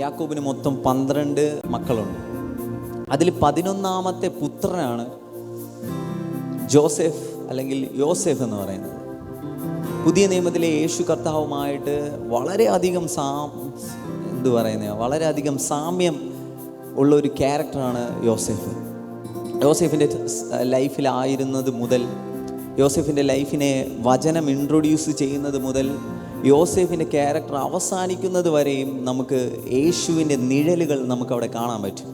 യാക്കോബിന് മൊത്തം 12 മക്കളുണ്ട്. അതിൽ 11ാമത്തെ പുത്രനാണ് ജോസഫ് അല്ലെങ്കിൽ യോസെഫ് എന്ന് പറയുന്നത്. പുതിയ നിയമത്തിലെ യേശു കർത്താവുമായിട്ട് വളരെയധികം വളരെയധികം സാമ്യം ഉള്ള ഒരു ക്യാരക്ടറാണ് യോസെഫ്. യോസെഫിൻ്റെ ലൈഫിലായിരുന്നത് മുതൽ, യോസെഫിൻ്റെ ലൈഫിനെ വചനം ഇൻട്രൊഡ്യൂസ് ചെയ്യുന്നത് മുതൽ യോസെഫിൻ്റെ ക്യാരക്ടർ അവസാനിക്കുന്നത് വരെയും നമുക്ക് യേശുവിൻ്റെ നിഴലുകൾ നമുക്കവിടെ കാണാൻ പറ്റും.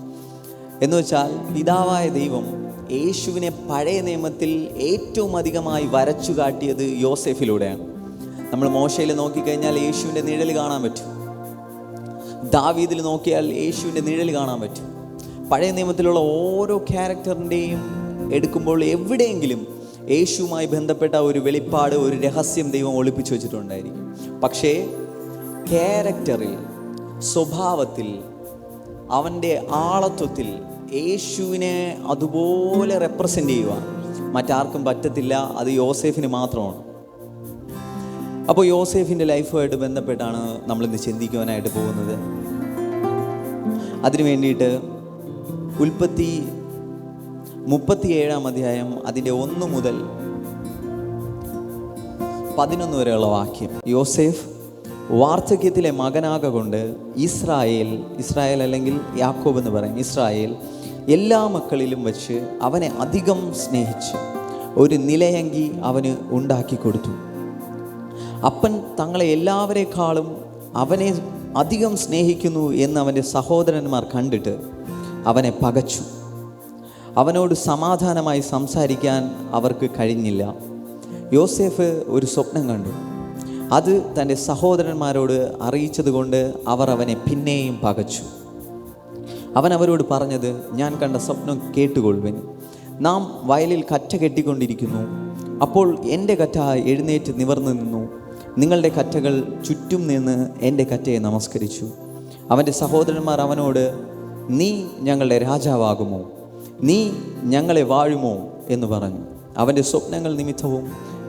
എന്ന് വെച്ചാൽ പിതാവായ ദൈവം യേശുവിനെ പഴയ നിയമത്തിൽ ഏറ്റവും അധികമായി വരച്ചു കാട്ടിയത് യോസെഫിലൂടെയാണ്. നമ്മൾ മോശയിൽ നോക്കിക്കഴിഞ്ഞാൽ യേശുവിൻ്റെ നിഴൽ കാണാൻ പറ്റും. ദാവീദിൽ നോക്കിയാൽ യേശുവിൻ്റെ നിഴൽ കാണാൻ പറ്റും. പഴയ നിയമത്തിലുള്ള ഓരോ ക്യാരക്ടറിൻ്റെയും എടുക്കുമ്പോൾ എവിടെയെങ്കിലും യേശുവുമായി ബന്ധപ്പെട്ട ഒരു വെളിപ്പാട്, ഒരു രഹസ്യം ദൈവം ഒളിപ്പിച്ചു വെച്ചിട്ടുണ്ടായിരിക്കും. പക്ഷേ ക്യാരക്ടറിൽ, സ്വഭാവത്തിൽ, അവൻ്റെ ആളത്വത്തിൽ യേശുവിനെ അതുപോലെ റെപ്രസെൻ്റ് ചെയ്യുക മറ്റാർക്കും പറ്റത്തില്ല. അത് യോസെഫിന് മാത്രമാണ്. അപ്പോൾ യോസെഫിൻ്റെ ലൈഫുമായിട്ട് ബന്ധപ്പെട്ടാണ് നമ്മളിന്ന് ചിന്തിക്കുവാനായിട്ട് പോകുന്നത്. അതിനു വേണ്ടിയിട്ട് ഉൽപ്പത്തി 37-ാം അധ്യായം അതിൻ്റെ 1 മുതൽ 11 വരെയുള്ള വാക്യം. യോസെഫ് വാർദ്ധക്യത്തിലെ മകനാകൊണ്ട് ഇസ്രായേൽ അല്ലെങ്കിൽ യാക്കോബ് എന്ന് പറയും, ഇസ്രായേൽ എല്ലാ മക്കളിലും വെച്ച് അവനെ അധികം സ്നേഹിച്ച് ഒരു നിലയങ്കി അവന് ഉണ്ടാക്കി കൊടുത്തു. അപ്പൻ തങ്ങളെ എല്ലാവരെക്കാളും അവനെ അധികം സ്നേഹിക്കുന്നു എന്ന് അവൻ്റെ സഹോദരന്മാർ കണ്ടിട്ട് അവനെ പകച്ചു. അവനോട് സമാധാനമായി സംസാരിക്കാൻ അവർക്ക് കഴിഞ്ഞില്ല. യോസെഫ് ഒരു സ്വപ്നം കണ്ടു. അത് തൻ്റെ സഹോദരന്മാരോട് അറിയിച്ചതുകൊണ്ട് അവർ അവനെ പിന്നെയും പകച്ചു. അവൻ അവരോട് പറഞ്ഞത്, ഞാൻ കണ്ട സ്വപ്നം കേട്ടുകൊള്ളുവിൻ. നാം വയലിൽ കറ്റ കെട്ടിക്കൊണ്ടിരിക്കുന്നു. അപ്പോൾ എൻ്റെ കറ്റ എഴുന്നേറ്റ് നിവർന്നു നിന്നു. നിങ്ങളുടെ കറ്റകൾ ചുറ്റും നിന്ന് എൻ്റെ കറ്റയെ നമസ്കരിച്ചു. അവൻ്റെ സഹോദരന്മാർ അവനോട്, നീ ഞങ്ങളുടെ രാജാവാകുമോ? നീ ഞങ്ങളെ വാഴുമോ എന്ന് പറഞ്ഞു. അവൻ്റെ സ്വപ്നങ്ങൾ നിമിത്തവും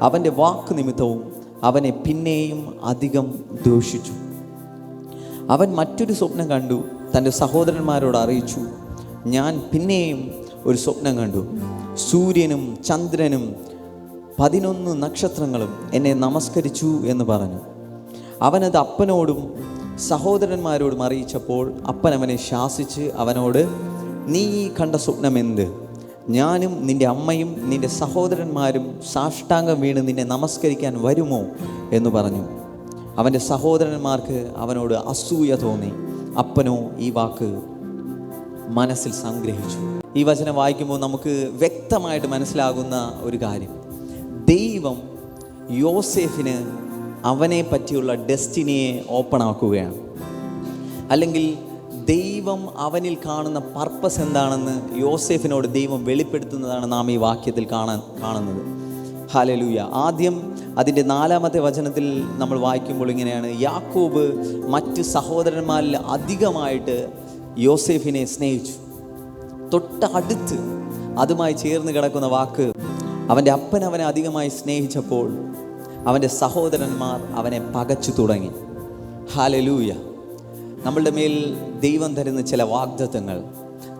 അവൻ്റെ വാക്ക് നിമിത്തവും അവനെ പിന്നെയും അധികം ദൂഷിച്ചു. അവൻ മറ്റൊരു സ്വപ്നം കണ്ടു, തൻ്റെ സഹോദരന്മാരോട് അറിയിച്ചു, ഞാൻ പിന്നെയും ഒരു സ്വപ്നം കണ്ടു. സൂര്യനും ചന്ദ്രനും 11 നക്ഷത്രങ്ങളും എന്നെ നമസ്കരിച്ചു എന്ന് പറഞ്ഞു. അവനത് അപ്പനോടും സഹോദരന്മാരോടും അറിയിച്ചപ്പോൾ അപ്പൻ അവനെ ശാസിച്ച് അവനോട്, നീ കണ്ട സ്വപ്നം എന്ത്? ഞാനും നിൻ്റെ അമ്മയും നിൻ്റെ സഹോദരന്മാരും സാഷ്ടാംഗം വീണ് നിന്നെ നമസ്കരിക്കാൻ വരുമോ എന്ന് പറഞ്ഞു. അവൻ്റെ സഹോദരന്മാർക്ക് അവനോട് അസൂയ തോന്നി. അപ്പനോ ഈ വാക്ക് മനസ്സിൽ സംഗ്രഹിച്ചു. ഈ വചനം വായിക്കുമ്പോൾ നമുക്ക് വ്യക്തമായിട്ട് മനസ്സിലാകുന്ന ഒരു കാര്യം, ദൈവം യോസെഫിന് അവനെ പറ്റിയുള്ള ഡെസ്റ്റിനിയെ ഓപ്പൺ ആക്കുകയാണ്. അല്ലെങ്കിൽ ദൈവം അവനിൽ കാണുന്ന പർപ്പസ് എന്താണെന്ന് യോസെഫിനോട് ദൈവം വെളിപ്പെടുത്തുന്നതാണ് നാം ഈ വാക്യത്തിൽ കാണുന്നത്. ഹല്ലേലൂയ. ആദ്യം അതിൻ്റെ 4-ാമത്തെ വചനത്തിൽ നമ്മൾ വായിക്കുമ്പോൾ ഇങ്ങനെയാണ്, യാക്കോബ് മറ്റ് സഹോദരന്മാരിൽ അധികമായിട്ട് യോസെഫിനെ സ്നേഹിച്ചു. തൊട്ടടുത്ത് അതുമായി ചേർന്ന് കിടക്കുന്ന വാക്ക്, അവൻ്റെ അപ്പൻ അവനെ അധികമായി സ്നേഹിച്ചപ്പോൾ അവൻ്റെ സഹോദരന്മാർ അവനെ പകച്ചു തുടങ്ങി. ഹല്ലേലൂയ. നമ്മളുടെ മേൽ ദൈവം തരുന്ന ചില വാഗ്ദത്തങ്ങൾ,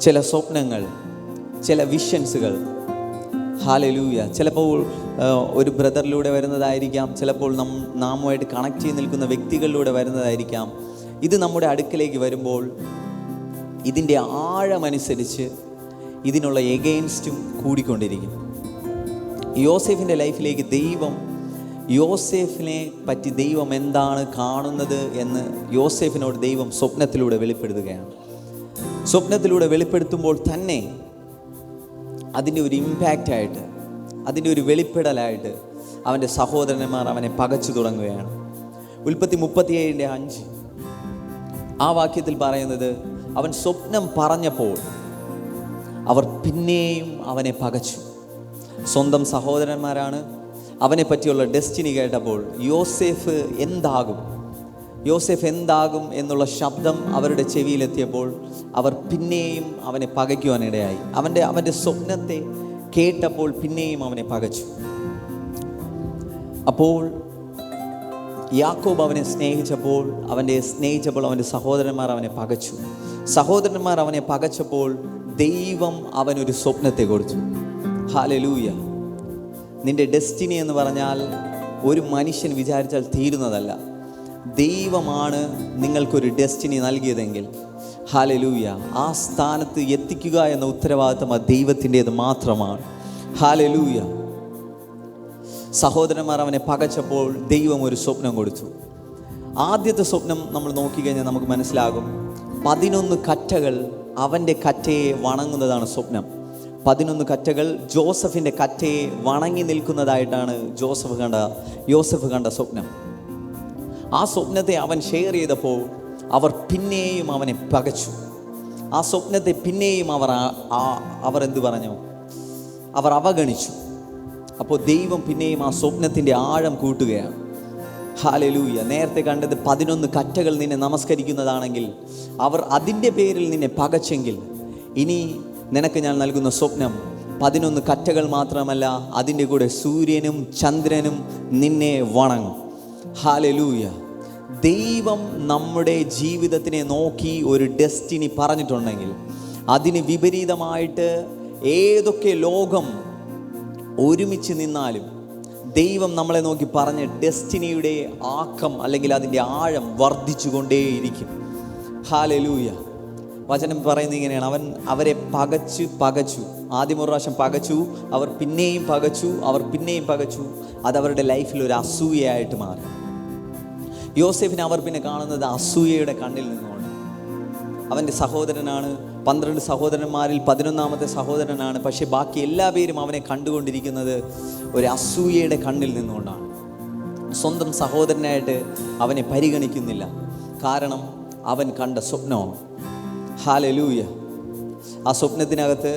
ചില സ്വപ്നങ്ങൾ, ചില വിഷൻസുകൾ, ഹല്ലേലൂയ, ചിലപ്പോൾ ഒരു ബ്രദറിലൂടെ വരുന്നതായിരിക്കാം, ചിലപ്പോൾ നാമുമായിട്ട് കണക്ട് ചെയ്ത് നിൽക്കുന്ന വ്യക്തികളിലൂടെ വരുന്നതായിരിക്കാം. ഇത് നമ്മുടെ അടുക്കലേക്ക് വരുമ്പോൾ ഇതിൻ്റെ ആഴമനുസരിച്ച് ഇതിനുള്ള എഗെയിൻസ്റ്റും കൂടിക്കൊണ്ടിരിക്കും. യോസെഫിൻ്റെ ലൈഫിലേക്ക് യോസെഫിനെ പറ്റി ദൈവം എന്താണ് കാണുന്നത് എന്ന് യോസെഫിനോട് ദൈവം സ്വപ്നത്തിലൂടെ വെളിപ്പെടുത്തുകയാണ്. സ്വപ്നത്തിലൂടെ വെളിപ്പെടുത്തുമ്പോൾ തന്നെ അതിൻ്റെ ഒരു ഇമ്പാക്റ്റായിട്ട്, അതിൻ്റെ ഒരു വെളിപ്പെടലായിട്ട് അവൻ്റെ സഹോദരന്മാർ അവനെ പകച്ചു തുടങ്ങുകയാണ്. ഉൽപ്പത്തി 37:5 ആ വാക്യത്തിൽ പറയുന്നത്, അവൻ സ്വപ്നം പറഞ്ഞപ്പോൾ അവർ പിന്നെയും അവനെ പകച്ചു. സ്വന്തം സഹോദരന്മാരാണ്. അവനെ പറ്റിയുള്ള ഡെസ്റ്റിനി കേട്ടപ്പോൾ യോസെഫ് എന്താകും എന്നുള്ള ശബ്ദം അവരുടെ ചെവിയിലെത്തിയപ്പോൾ അവർ പിന്നെയും അവനെ പകയ്ക്കുവാനിടയായി. അവൻ്റെ സ്വപ്നത്തെ കേട്ടപ്പോൾ പിന്നെയും അവനെ പകച്ചു. അപ്പോൾ യാക്കോബ് അവനെ സ്നേഹിച്ചപ്പോൾ അവൻ്റെ സഹോദരന്മാർ അവനെ പകച്ചു. സഹോദരന്മാർ അവനെ പകച്ചപ്പോൾ ദൈവം അവനൊരു സ്വപ്നത്തെ കൊടുത്തു. ഹല്ലേലൂയ. നിന്റെ ഡെസ്റ്റിനി എന്ന് പറഞ്ഞാൽ ഒരു മനുഷ്യൻ വിചാരിച്ചാൽ തീരുന്നതല്ല. ദൈവമാണ് നിങ്ങൾക്കൊരു ഡെസ്റ്റിനി നൽകിയതെങ്കിൽ ഹല്ലേലൂയ, ആ സ്ഥാനത്ത് എത്തിക്കുക എന്ന ഉത്തരവാദിത്തം ആ ദൈവത്തിൻ്റേത് മാത്രമാണ്. ഹല്ലേലൂയ. സഹോദരന്മാർ അവനെ പകച്ചപ്പോൾ ദൈവം ഒരു സ്വപ്നം കൊടുത്തു. ആദ്യത്തെ സ്വപ്നം നമ്മൾ നോക്കിക്കഴിഞ്ഞാൽ നമുക്ക് മനസ്സിലാകും, 11 കറ്റകൾ അവൻ്റെ കറ്റയെ വണങ്ങുന്നതാണ് സ്വപ്നം. 11 കറ്റകൾ ജോസഫിൻ്റെ കറ്റയെ വണങ്ങി നിൽക്കുന്നതായിട്ടാണ് യോസഫ് കണ്ട സ്വപ്നം. ആ സ്വപ്നത്തെ അവൻ ഷെയർ ചെയ്തപ്പോൾ അവർ പിന്നെയും അവനെ പകച്ചു. ആ സ്വപ്നത്തെ പിന്നെയും അവർ എന്തു പറഞ്ഞു? അവർ അവഗണിച്ചു. അപ്പോൾ ദൈവം പിന്നെയും ആ സ്വപ്നത്തിൻ്റെ ആഴം കൂട്ടുകയാണ്. ഹല്ലേലൂയ. നേരത്തെ കണ്ടത് 11 കറ്റകൾ നിന്നെ നമസ്കരിക്കുന്നതാണെങ്കിൽ അവർ അതിൻ്റെ പേരിൽ നിന്നെ പകച്ചെങ്കിൽ, ഇനി നിനക്ക് ഞാൻ നൽകുന്ന സ്വപ്നം 11 കറ്റകൾ മാത്രമല്ല, അതിൻ്റെ കൂടെ സൂര്യനും ചന്ദ്രനും നിന്നെ വണങ്ങും. ഹല്ലേലൂയ. ദൈവം നമ്മുടെ ജീവിതത്തിനെ നോക്കി ഒരു ഡെസ്റ്റിനി പറഞ്ഞിട്ടുണ്ടെങ്കിൽ അതിന് വിപരീതമായിട്ട് ഏതൊക്കെ ലോകം ഒരുമിച്ച് നിന്നാലും ദൈവം നമ്മളെ നോക്കി പറഞ്ഞ ഡെസ്റ്റിനിയുടെ ആക്കം അല്ലെങ്കിൽ അതിൻ്റെ ആഴം വർദ്ധിച്ചു കൊണ്ടേയിരിക്കും. ഹല്ലേലൂയ. വചനം പറയുന്നത് ഇങ്ങനെയാണ്, അവരെ പകച്ചു. ആദ്യം ഒരു പ്രാവശ്യം പകച്ചു, അവർ പിന്നെയും പകച്ചു. അതവരുടെ ലൈഫിൽ ഒരു അസൂയയായിട്ട് മാറി. യോസേഫിനെ അവർ പിന്നെ കാണുന്നത് അസൂയയുടെ കണ്ണിൽ നിന്നുകൊണ്ട്. അവൻ്റെ സഹോദരനാണ്, 12 സഹോദരന്മാരിൽ 11ാമത്തെ സഹോദരനാണ്. പക്ഷെ ബാക്കി എല്ലാ പേരും അവനെ കണ്ടുകൊണ്ടിരിക്കുന്നത് ഒരു അസൂയയുടെ കണ്ണിൽ നിന്നുകൊണ്ടാണ്. സ്വന്തം സഹോദരനായിട്ട് അവനെ പരിഗണിക്കുന്നില്ല. കാരണം അവൻ കണ്ട സ്വപ്നമാണ്. ഹല്ലേലൂയ. ആ സ്വപ്നത്തിനകത്ത്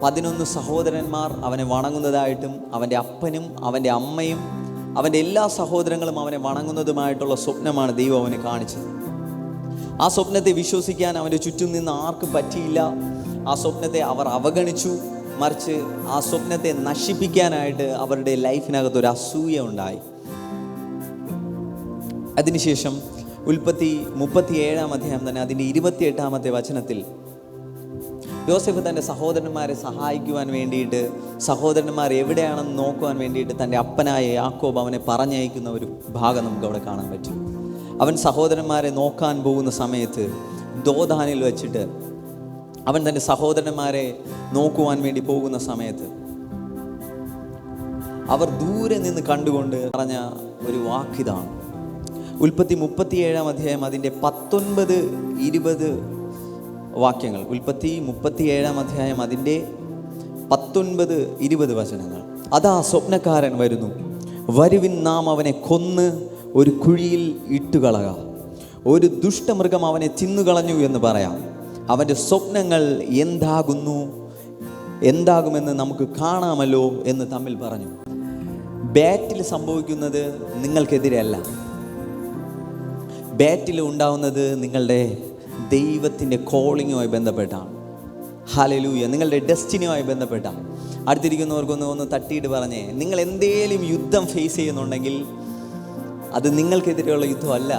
11 സഹോദരന്മാർ അവനെ വണങ്ങുന്നതായിട്ടും അവൻ്റെ അപ്പനും അവൻ്റെ അമ്മയും അവൻ്റെ എല്ലാ സഹോദരങ്ങളും അവനെ വണങ്ങുന്നതുമായിട്ടുള്ള സ്വപ്നമാണ് ദൈവം അവനെ കാണിച്ചത്. ആ സ്വപ്നത്തെ വിശ്വസിക്കാൻ അവൻ്റെ ചുറ്റും നിന്ന് ആർക്കും പറ്റിയില്ല. ആ സ്വപ്നത്തെ അവർ അവഗണിച്ചു. മറിച്ച് ആ സ്വപ്നത്തെ നശിപ്പിക്കാനായിട്ട് അവരുടെ ലൈഫിനകത്ത് ഒരു അസൂയ ഉണ്ടായി. അതിനുശേഷം ഉൽപ്പത്തി 37-ാം അധ്യായം തന്നെ അതിൻ്റെ 28-ാമത്തെ വചനത്തിൽ യോസേഫ് തൻ്റെ സഹോദരന്മാരെ സഹായിക്കുവാൻ വേണ്ടിയിട്ട്, സഹോദരന്മാർ എവിടെയാണെന്ന് നോക്കുവാൻ വേണ്ടിയിട്ട് തൻ്റെ അപ്പനായ യാക്കോബ് അവനെ പറഞ്ഞയക്കുന്ന ഒരു ഭാഗം നമുക്ക് അവിടെ കാണാൻ പറ്റും. അവൻ സഹോദരന്മാരെ നോക്കാൻ പോകുന്ന സമയത്ത് ദോദാനിൽ വെച്ചിട്ട് അവൻ തൻ്റെ സഹോദരന്മാരെ നോക്കുവാൻ വേണ്ടി പോകുന്ന സമയത്ത് അവർ ദൂരെ നിന്ന് കണ്ടുകൊണ്ട് പറഞ്ഞ ഒരു വാക്കിതാണ്. ഉൽപ്പത്തി 37-ാം അധ്യായം അതിൻ്റെ 19-20 വാക്യങ്ങൾ. ഉൽപ്പത്തി 37-ാം അധ്യായം അതിൻ്റെ 19-20 വചനങ്ങൾ. അതാ സ്വപ്നക്കാരൻ വരുന്നു, വരുവിൻ നാം അവനെ കൊന്ന് ഒരു കുഴിയിൽ ഇട്ടുകളക, ഒരു ദുഷ്ടമൃഗം അവനെ തിന്നുകളഞ്ഞു എന്ന് പറയാം. അവൻ്റെ സ്വപ്നങ്ങൾ എന്താകുമെന്ന് നമുക്ക് കാണാമല്ലോ എന്ന് തമ്മിൽ പറഞ്ഞു. ബാറ്റിൽ സംഭവിക്കുന്നത് നിങ്ങൾക്കെതിരെയല്ല, ബാറ്റിൽ ഉണ്ടാവുന്നത് നിങ്ങളുടെ ദൈവത്തിൻ്റെ കോളിങ്ങുമായി ബന്ധപ്പെട്ടാണ്. ഹല്ലേലൂയ. നിങ്ങളുടെ ഡെസ്റ്റിനിയുമായി ബന്ധപ്പെട്ടാണ്. അടുത്തിരിക്കുന്നവർക്കൊന്ന് തട്ടിയിട്ട് പറഞ്ഞേ, നിങ്ങൾ എന്തേലും യുദ്ധം ഫേസ് ചെയ്യുന്നുണ്ടെങ്കിൽ അത് നിങ്ങൾക്കെതിരെയുള്ള യുദ്ധമല്ല,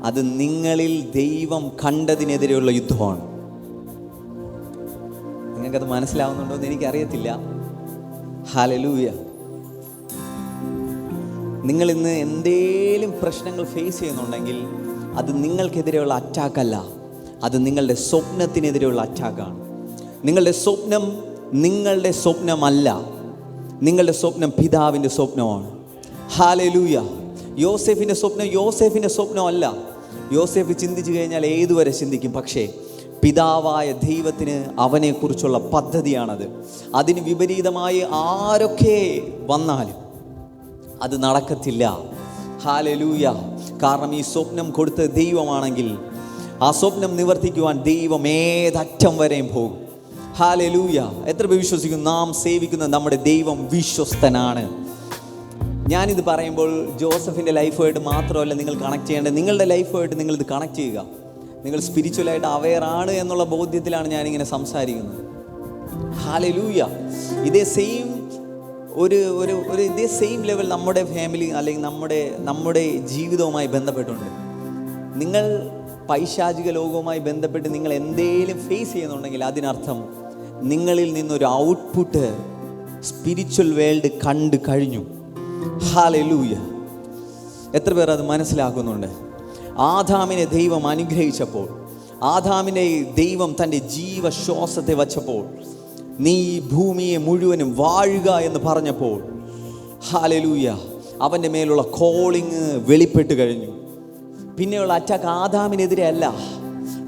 അത് നിങ്ങളിൽ ദൈവം കണ്ടതിനെതിരെയുള്ള യുദ്ധമാണ്. നിങ്ങൾക്കത് മനസ്സിലാവുന്നുണ്ടോ എന്ന് എനിക്കറിയത്തില്ല. ഹല്ലേലൂയ. നിങ്ങൾ ഇന്ന് എന്തേലും പ്രശ്നങ്ങൾ ഫേസ് ചെയ്യുന്നുണ്ടെങ്കിൽ അത് നിങ്ങൾക്കെതിരെയുള്ള അറ്റാക്കല്ല, അത് നിങ്ങളുടെ സ്വപ്നത്തിനെതിരെയുള്ള അറ്റാക്കാണ്. നിങ്ങളുടെ സ്വപ്നം നിങ്ങളുടെ സ്വപ്നമല്ല, നിങ്ങളുടെ സ്വപ്നം പിതാവിൻ്റെ സ്വപ്നമാണ്. ഹല്ലേലൂയ. യോസേഫിൻ്റെ സ്വപ്നമല്ല. യോസേഫ് ചിന്തിച്ചു കഴിഞ്ഞാൽ ഏതുവരെ ചിന്തിക്കും, പക്ഷേ പിതാവായ ദൈവത്തിന് അവനെക്കുറിച്ചുള്ള പദ്ധതിയാണത്. അതിന് വിപരീതമായി ആരൊക്കെ വന്നാലും അത് നടക്കത്തില്ല. ഹല്ലേലൂയ. കാരണം ഈ സ്വപ്നം കൊടുത്ത ദൈവമാണെങ്കിൽ ആ സ്വപ്നം നിവർത്തിക്കുവാൻ ദൈവം ഏതറ്റം വരെയും പോകും. ഹല്ലേലൂയ. എത്ര പേർ വിശ്വസിക്കുന്നു? നാം സേവിക്കുന്ന നമ്മുടെ ദൈവം വിശ്വസ്തനാണ്. ഞാനിത് പറയുമ്പോൾ ജോസഫിൻ്റെ ലൈഫുമായിട്ട് മാത്രമല്ല നിങ്ങൾ കണക്ട് ചെയ്യേണ്ടത്, നിങ്ങളുടെ ലൈഫുമായിട്ട് നിങ്ങളിത് കണക്ട് ചെയ്യുക. നിങ്ങൾ സ്പിരിച്വലായിട്ട് അവെയർ ആണ് എന്നുള്ള ബോധ്യത്തിലാണ് ഞാനിങ്ങനെ സംസാരിക്കുന്നത്. ഹല്ലേലൂയ. ഇതേ സെയിം ഒരു ഒരു ഒരു ഇതേ സെയിം ലെവൽ നമ്മുടെ ഫാമിലി അല്ലെങ്കിൽ നമ്മുടെ ജീവിതവുമായി ബന്ധപ്പെട്ടുണ്ട്. നിങ്ങൾ പൈശാചിക ലോകവുമായി ബന്ധപ്പെട്ട് നിങ്ങൾ എന്തെങ്കിലും ഫേസ് ചെയ്യുന്നുണ്ടെങ്കിൽ അതിനർത്ഥം നിങ്ങളിൽ നിന്നൊരു ഔട്ട്പുട്ട് സ്പിരിച്വൽ വേൾഡ് കണ്ടു കഴിഞ്ഞു. ഹല്ലേലൂയ. എത്ര പേർ അത് മനസ്സിലാക്കുന്നുണ്ട്? ആദാമിനെ ദൈവം അനുഗ്രഹിച്ചപ്പോൾ, ആദാമിനെ ദൈവം തൻ്റെ ജീവശ്വാസത്തെ വച്ചപ്പോൾ, നീ ഈ ഭൂമിയെ മുഴുവനും വാഴുക എന്ന് പറഞ്ഞപ്പോൾ, ഹല്ലേലൂയ, അവൻ്റെ മേലുള്ള കോളിങ് വെളിപ്പെട്ട് കഴിഞ്ഞു. പിന്നെയുള്ള അറ്റാക്ക് ആദാമിനെതിരെ അല്ല,